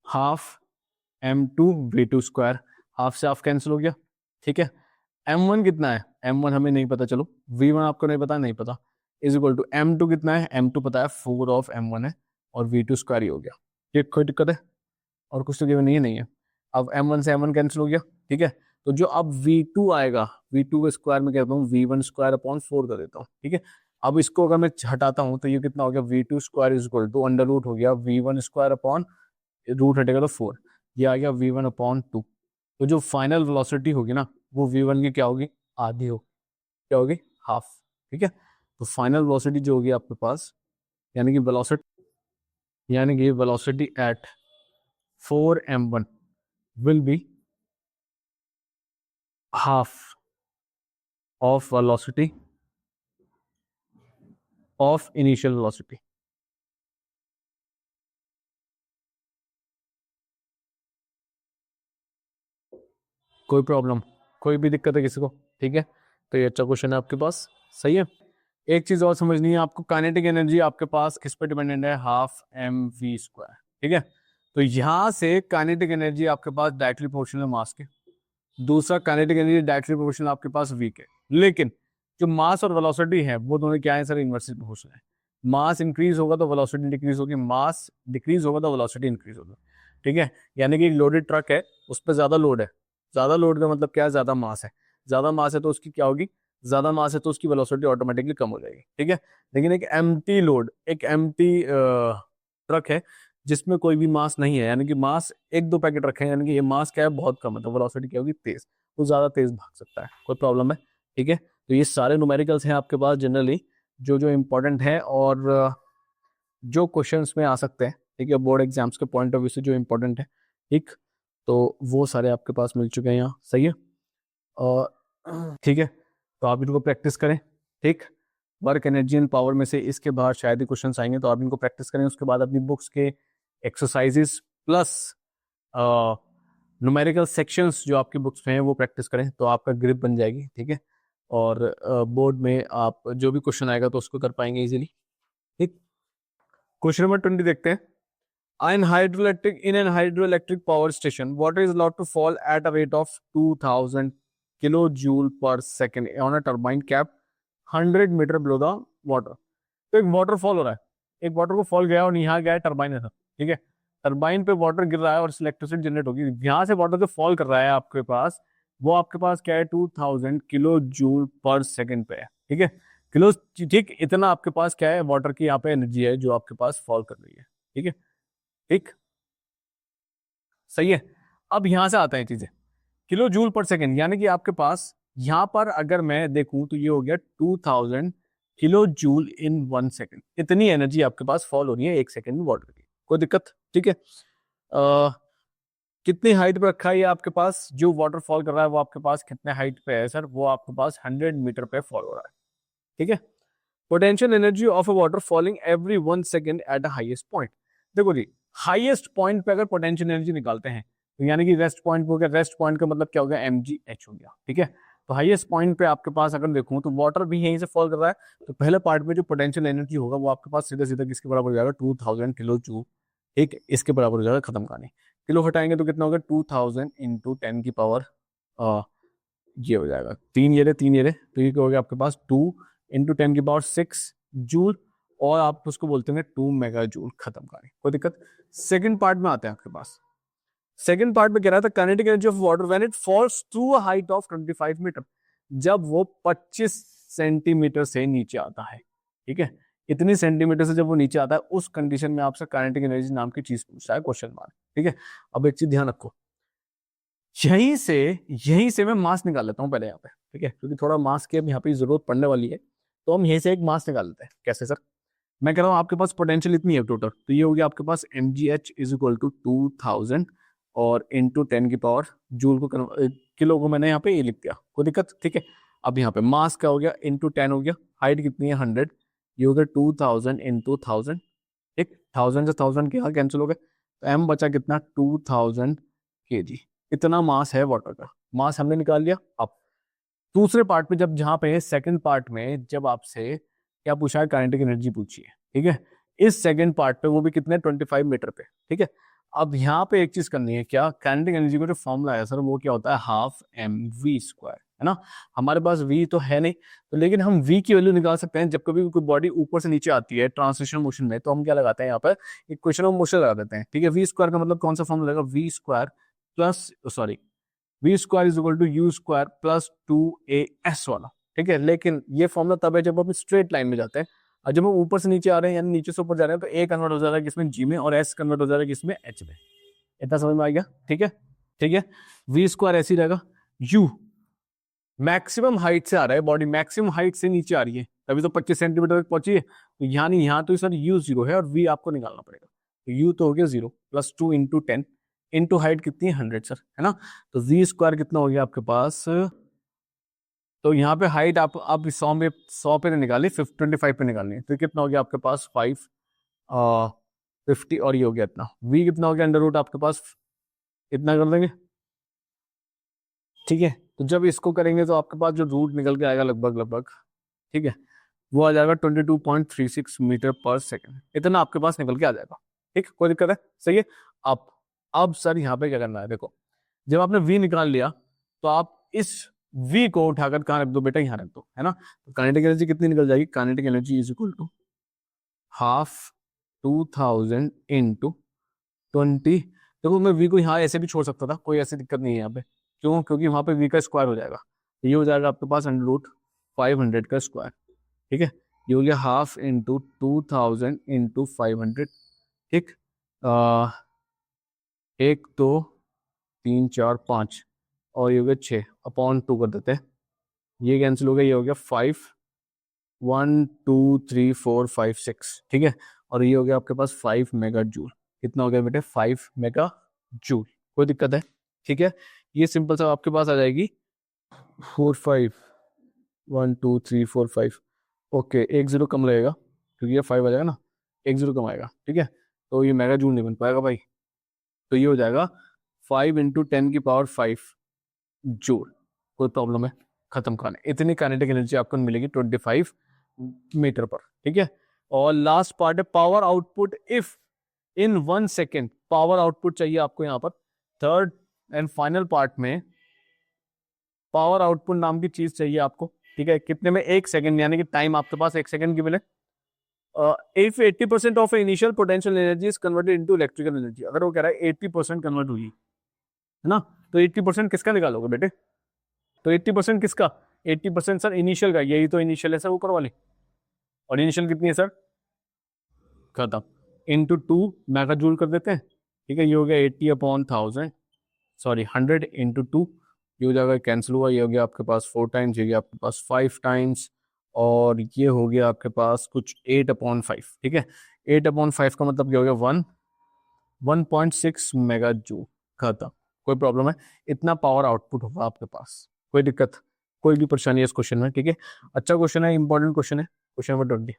half m2 v2 square. Half से हाफ कैंसिल हो गया। ठीक है, m1 कितना है? m1 हमें नहीं पता, चलो v1 आपको नहीं पता, नहीं पता, इज इक्वल टू m2 कितना है? m2 पता है, 4 ऑफ m1 है, और v2 स्क्वायर ही हो गया। ये कोई दिक्कत है? और कुछ तो गिवन नहीं है, नहीं है। अब m1 से m1 कैंसिल हो गया। ठीक है, तो जो अब v2 आएगा, v2 के स्क्वायर में कहता हूँ v1 स्क्वायर अपॉन 4 कर देता हूँ। ठीक है, अब इसको अगर मैं हटाता हूँ तो ये कितना हो गया? v2 square is equal to under root हो गया v1 स्क्वायर अपॉन रूट हटेगा तो 4, ये आ गया v1 अपॉन 2। तो जो फाइनल वेलोसिटी होगी ना, वो v1 की क्या होगी? आधी हो, क्या होगी? हाफ। ठीक है, तो फाइनल वेलोसिटी जो होगी आपके पास, यानी कि velocity at 4m1 will be half of velocity of initial velocity। कोई प्रॉब्लम, कोई भी दिक्कत है किसी को? ठीक है, तो ये अच्छा क्वेश्चन है आपके पास। सही है, एक चीज और समझनी है आपको, काइनेटिक एनर्जी आपके पास किस पे डिपेंडेंट है? Half mv square. ठीक है, तो यहां से काइनेटिक एनर्जी आपके पास डायरेक्टली प्रोपोर्शनल मास के, दूसरा काइनेटिक एनर्जी डायरेक्टली प्रोपोर्शनल आपके पास v के। लेकिन जो मास और वेलोसिटी है वो दोनों क्या है सर? इनवर्सली प्रोपोर्शनल है। मास इंक्रीज होगा तो वेलोसिटी डिक्रीज होगी, मास डिक्रीज होगा तो वेलोसिटी इंक्रीज होगी। ठीक है, यानी कि एक लोडेड ट्रक है, उस पर ज्यादा लोड है, ज्यादा लोड का मतलब क्या है? ज्यादा मास है, ज्यादा मास है तो उसकी क्या होगी? ज्यादा मास है तो उसकी वेलोसिटी ऑटोमेटिकली कम हो जाएगी। ठीक है, लेकिन एक एम्प्टी लोड, एक एम्प्टी ट्रक है जिसमें कोई भी मास नहीं है, यानी कि मास 1-2 पैकेट रखे हैं, यानी कि ये मास क्या है? बहुत कम है, तो वेलोसिटी क्या होगी? तेज, वो ज्यादा तेज भाग सकता है। कोई प्रॉब्लम है? ठीक है, तो ये सारे न्यूमेरिकल्स हैं आपके पास जनरली, जो जो इम्पोर्टेंट है और जो क्वेश्चंस में आ सकते हैं। ठीक है, बोर्ड एग्जाम्स के पॉइंट ऑफ व्यू से जो इम्पोर्टेंट है, ठीक, तो वो सारे आपके पास मिल चुके हैं यहाँ। सही है, और ठीक है, तो आप इनको प्रैक्टिस करें। ठीक, वर्क एनर्जी एंड पावर में से इसके बाद शायद ही क्वेश्चन आएंगे, तो आप इनको प्रैक्टिस करें। उसके बाद अपनी बुक्स के एक्सरसाइजेस प्लस न्यूमेरिकल सेक्शंस जो आपकी बुक्स में हैं वो प्रैक्टिस करें, तो आपका ग्रिप बन जाएगी। ठीक है, और बोर्ड में आप जो भी क्वेश्चन आएगा तो उसको कर पाएंगे इजीली। ठीक, क्वेश्चन नंबर 20 देखते हैं। In an hydroelectric power station, water is allowed to fall at a rate of 2000 kilojoule per second on a turbine capped 100 metre below the water। तो एक वाटर फॉल हो रहा है, एक वाटर को फॉल गया और यहाँ गया है टर्बाइन है सर। ठीक है, टर्बाइन पे वाटर गिर रहा है और इलेक्ट्रिसिटी जनरेट होगी। यहाँ से वाटर जो फॉल कर रहा है आपके पास, वो आपके पास क्या है? 2000 किलो जूल पर सेकेंड पे है। ठीक है, किलो, ठीक, इतना आपके पास क्या है? वाटर की यहाँ पे एनर्जी है जो आपके पास फॉल कर रही है। ठीक है, ठीक, सही है। अब यहां से आता है चीजें, किलो जूल पर सेकेंड, यानी कि आपके पास यहां पर अगर मैं देखूं तो ये हो गया 2000 किलो जूल इन 1 सेकेंड। इतनी एनर्जी आपके पास फॉल हो रही है 1 सेकेंड में वाटर की। कोई दिक्कत? ठीक है, कितनी हाइट पे रखा है ये आपके पास? जो वाटर फॉल कर रहा है वो आपके पास कितने हाइट पे है सर? वो आपके पास 100 मीटर पे फॉल हो रहा है। ठीक है, potential energy of a water falling every 1 second at a highest point. देखो जी, हाईएस्ट पॉइंट पे अगर पोटेंशियल एनर्जी निकालते हैं तो यानी कि रेस्ट पॉइंट हो गया, रेस्ट पॉइंट का मतलब क्या हो गया, mgh हो गया, ठीक है। तो हाईएस्ट पॉइंट पे आपके पास अगर देखूं तो वाटर भी यहीं से फॉल कर रहा है, तो पहले पार्ट में जो पोटेंशियल एनर्जी होगा वो आपके पास सीधा सीधा किसके बराबर हो जाएगा, 2000 किलो जूल, एक इसके बराबर हो जाएगा, खत्म कहानी। किलो हटाएंगे तो कितना होगा, 2000 इंटू 10 की पावर ये हो जाएगा, तीन ये रहे, तो ये हो गया आपके पास 2 इंटू 10 की पावर 6 जूल, और आप उसको बोलते हैं 2 मेगा जूल, खत्म कहानी, कोई दिक्कत। सेकंड पार्ट में आते हैं आपके पास। सेकंड पार्ट में कह रहा था kinetic energy of water when it falls through a height of 25 metre, जब वो 25 सेंटीमीटर से नीचे आता है, ठीक है, इतनी सेंटीमीटर से जब वो नीचे आता है, उस कंडीशन में आपसे काइनेटिक एनर्जी नाम की चीज पूछता है, क्वेश्चन मार्क, ठीक है। अब एक चीज ध्यान रखो, यहीं से मैं मास निकाल लेता हूं पहले यहाँ पे, ठीक है, क्योंकि थोड़ा मास की अब यहाँ पे जरूरत पड़ने वाली है, तो हम यहीं से एक मास निकाल लेते हैं। कैसे सर? मैं कह रहा हूँ आपके पास पोटेंशियल इतनी है टोटल, तो ये हो गया आपके पास mgh इज इक्वल टू 2000 और इंटू 10 की पावर जूल को किलो को मैंने यहाँ पे ये लिख दिया, कोई दिक्कत, ठीक है। अब यहाँ पे मास क्या हो गया, इंटू 10 हो गया, हाइट कितनी है 100, ये हो गया 2000 इंटू 1000, ठीक, 1000 से 1000 के यहाँ कैंसिल हो गए, तो m बचा कितना, 2000 kg, इतना मास है वाटर का, मास हमने निकाल लिया। अब दूसरे पार्ट में जब, जहां पे सेकंड पार्ट में जब आपसे क्या पूछा है, काइनेटिक एनर्जी पूछी है, ठीक है, इस सेकंड पार्ट पे वो भी कितने, 25 मीटर पे, ठीक है। अब यहाँ पे एक चीज करनी है, क्या, काइनेटिक एनर्जी का जो फॉर्मूला है सर वो क्या होता है, हाफ एम वी स्क्वायर, है ना। हमारे पास v तो है नहीं, तो लेकिन हम v की वैल्यू निकाल सकते हैं जब कभी कोई बॉडी ऊपर से नीचे आती है ट्रांसलेशन मोशन में, तो हम क्या लगाते हैं यहाँ पर, इक्वेशन ऑफ मोशन लगा देते हैं, ठीक है। वी स्क्वायर का मतलब कौन सा फॉर्मूला लगेगा, v square plus, sorry, v square is equal to u square plus 2as वाला, ठीक है। लेकिन ये फॉर्मूला तब है जब हम स्ट्रेट लाइन में जाते हैं, और जब हम ऊपर से नीचे आ रहे हैं यानी नीचे से ऊपर जा रहे हैं, तो a कन्वर्ट हो जा रहा है किसमें, g में, और s कन्वर्ट हो जा रहा है किसमें, h में। इतना समझ में आ गया, ठीक है, ठीक है। वी स्क्वायर ऐसे ही रहेगा, u मैक्सिमम हाइट से आ रहा है, बॉडी मैक्सिमम हाइट से नीचे आ रही है, तभी तो 25 सेंटीमीटर तक पहुंची है, तो यहाँ नहीं, यहाँ तो सर u 0 है और v आपको निकालना पड़ेगा, तो u तो हो गया 0 प्लस 2 इंटू 10 इंटू हाइट कितनी है 100 सर, है ना। तो वी स्क्वायर कितना हो गया आपके पास, तो यहाँ पे हाइट आप 100 में 100 पे निकाली, 25 पे निकालनी है, तो कितना हो गया आपके पास 50, और ये हो गया इतना, v कितना हो गया अंडर रूट आपके पास, इतना कर देंगे, ठीक है। तो जब इसको करेंगे तो आपके पास जो रूट निकल के आएगा लगभग, ठीक है, वो आ जाएगा 22.36 मीटर पर सेकेंड, इतना आपके पास निकल के आ जाएगा, ठीक, कोई दिक्कत है, सही है। अब सर यहाँ पे क्या करना है, देखो, जब आपने v निकाल लिया तो आप इस v को उठाकर कहाँ रख दो बेटा, यहाँ रख दो, है ना। तो काइनेटिक एनर्जी कितनी निकल जाएगी, kinetic energy is equal to half 2000 into 20, देखो मैं v को यहाँ ऐसे भी छोड़ सकता था, कोई ऐसी दिक्कत नहीं है यहाँ पे, क्यों, क्योंकि वहां पे v का स्क्वायर हो जाएगा, ये हो जाएगा आपके पास अंडर रूट 500 का स्क्वायर, ठीक है, ये हो गया हाफ इंटू 2000 इंटू 500, ठीक, 1 2 3 4 5, और ये हो गया 6 अपॉन 2 कर देते हैं, ये कैंसिल हो गया, ये हो गया 5 1 2 3 4 5 6, ठीक है, और ये हो गया आपके पास 5 मेगा जूल, कितना हो गया बेटे, 5 मेगा जूल, कोई दिक्कत है, ठीक है। ये सिंपल सा आपके पास आ जाएगी 4 5 1 2 3 4 5, ओके, एक जीरो कम रहेगा क्योंकि ये 5 आ जाएगा ना, एक जीरो कम आएगा, ठीक है, तो ये मेगा जूल नहीं बन पाएगा भाई, तो ये हो जाएगा 5 इंटू 10 की पावर 5 जूल, कोई प्रॉब्लम है, खत्म खाने, इतनी काइनेटिक एनर्जी आपको मिलेगी 25 मीटर पर, ठीक है। और लास्ट पार्ट है power output if in 1 second, power output चाहिए आपको यहाँ पर, थर्ड एंड फाइनल पार्ट में पावर आउटपुट नाम की चीज चाहिए आपको, ठीक है, कितने में, 1 सेकेंड, यानी कि टाइम आपके पास 1 सेकेंड की मिले, if 80% of initial potential energy is converted into electrical energy, अगर वो कह रहा है 80% कन्वर्ट हुई है ना, तो 80% किसका निकालोगे बेटे, तो 80% किसका, 80% सर इनिशियल का, यही तो इनिशियल है सर ऊपर वाली, और इनिशियल कितनी है सर, खत्म, इंटू 2 मेगा जूल कर देते हैं, ठीक है, ये हो गया 80/1000, सॉरी 100 इंटू 2, ये हो जाएगा, कैंसिल हुआ, ये हो गया आपके पास 4 टाइम्स, ये हो गया आपके पास 5 टाइम्स, और ये हो गया आपके पास कुछ 8/5, ठीक है, 8/5 का मतलब क्या हो गया, 1.6 मेगा जूल, खत्म, कोई प्रॉब्लम है, इतना पावर आउटपुट होगा आपके पास, कोई दिक्कत, कोई भी परेशानी है इस क्वेश्चन में, ठीक है। अच्छा क्वेश्चन है, इंपॉर्टेंट क्वेश्चन है, क्वेश्चन नंबर 20।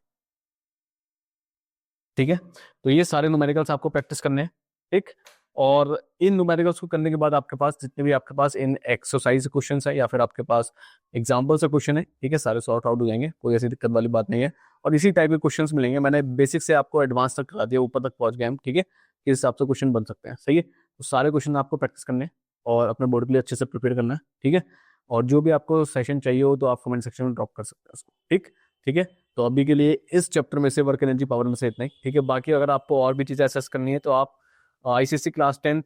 ठीक है। तो ये सारे न्यूमेरिकल्स आपको प्रैक्टिस करने हैं, ठीक। और इन न्यूमेरिकल्स को करने के बाद आपके पास जितने भी आपके पास इन एक्सरसाइज क्वेश्चन है या फिर आपके पास एग्जाम्पल से क्वेश्चन है, ठीक है, सारे सॉर्ट आउट हो जाएंगे, कोई ऐसी दिक्कत वाली बात नहीं है। और इसी टाइप के क्वेश्चन मिलेंगे, मैंने बेसिक से आपको एडवांस तक करा दिया, ऊपर तक पहुंच गए हम, ठीक है, किस हिसाब से क्वेश्चन बन सकते हैं, सही है। तो सारे क्वेश्चन आपको प्रैक्टिस करने हैं और अपने बोर्ड के लिए अच्छे से प्रिपेयर करना है, ठीक है। और जो भी आपको सेशन चाहिए हो तो आप कमेंट सेक्शन में ड्रॉप कर सकते हैं उसको, ठीक है। तो अभी के लिए इस चैप्टर में से वर्क एनर्जी पावर में से इतना ही, ठीक है। बाकी अगर आपको और भी चीज़ें एसेस करनी है तो आप आईसीएससी क्लास 10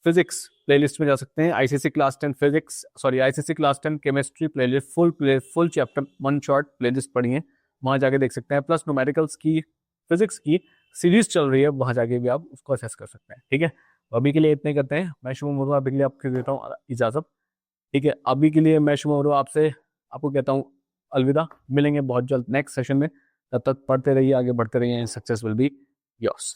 फिजिक्स प्लेलिस्ट में जा सकते हैं। ICSC class 10 physics, sorry ICSC class 10 chemistry playlist, full chapter one shot playlist पढ़ी है, वहाँ जाके देख सकते हैं। प्लस न्यूमेरिकल्स की फिजिक्स की सीरीज चल रही है, वहाँ जाके भी आप उसको असेस कर सकते हैं, ठीक है। तो अभी के लिए इतने करते हैं। मैं शुभम मुर्मू अभी के लिए आपको देता हूँ इजाज़त, ठीक है। अभी के लिए मैं शुभम मुर्मू आपसे आपको कहता हूँ अलविदा, मिलेंगे बहुत जल्द नेक्स्ट सेशन में। तब तक पढ़ते रहिए, आगे बढ़ते रहिए, सक्सेस विल बी योर्स।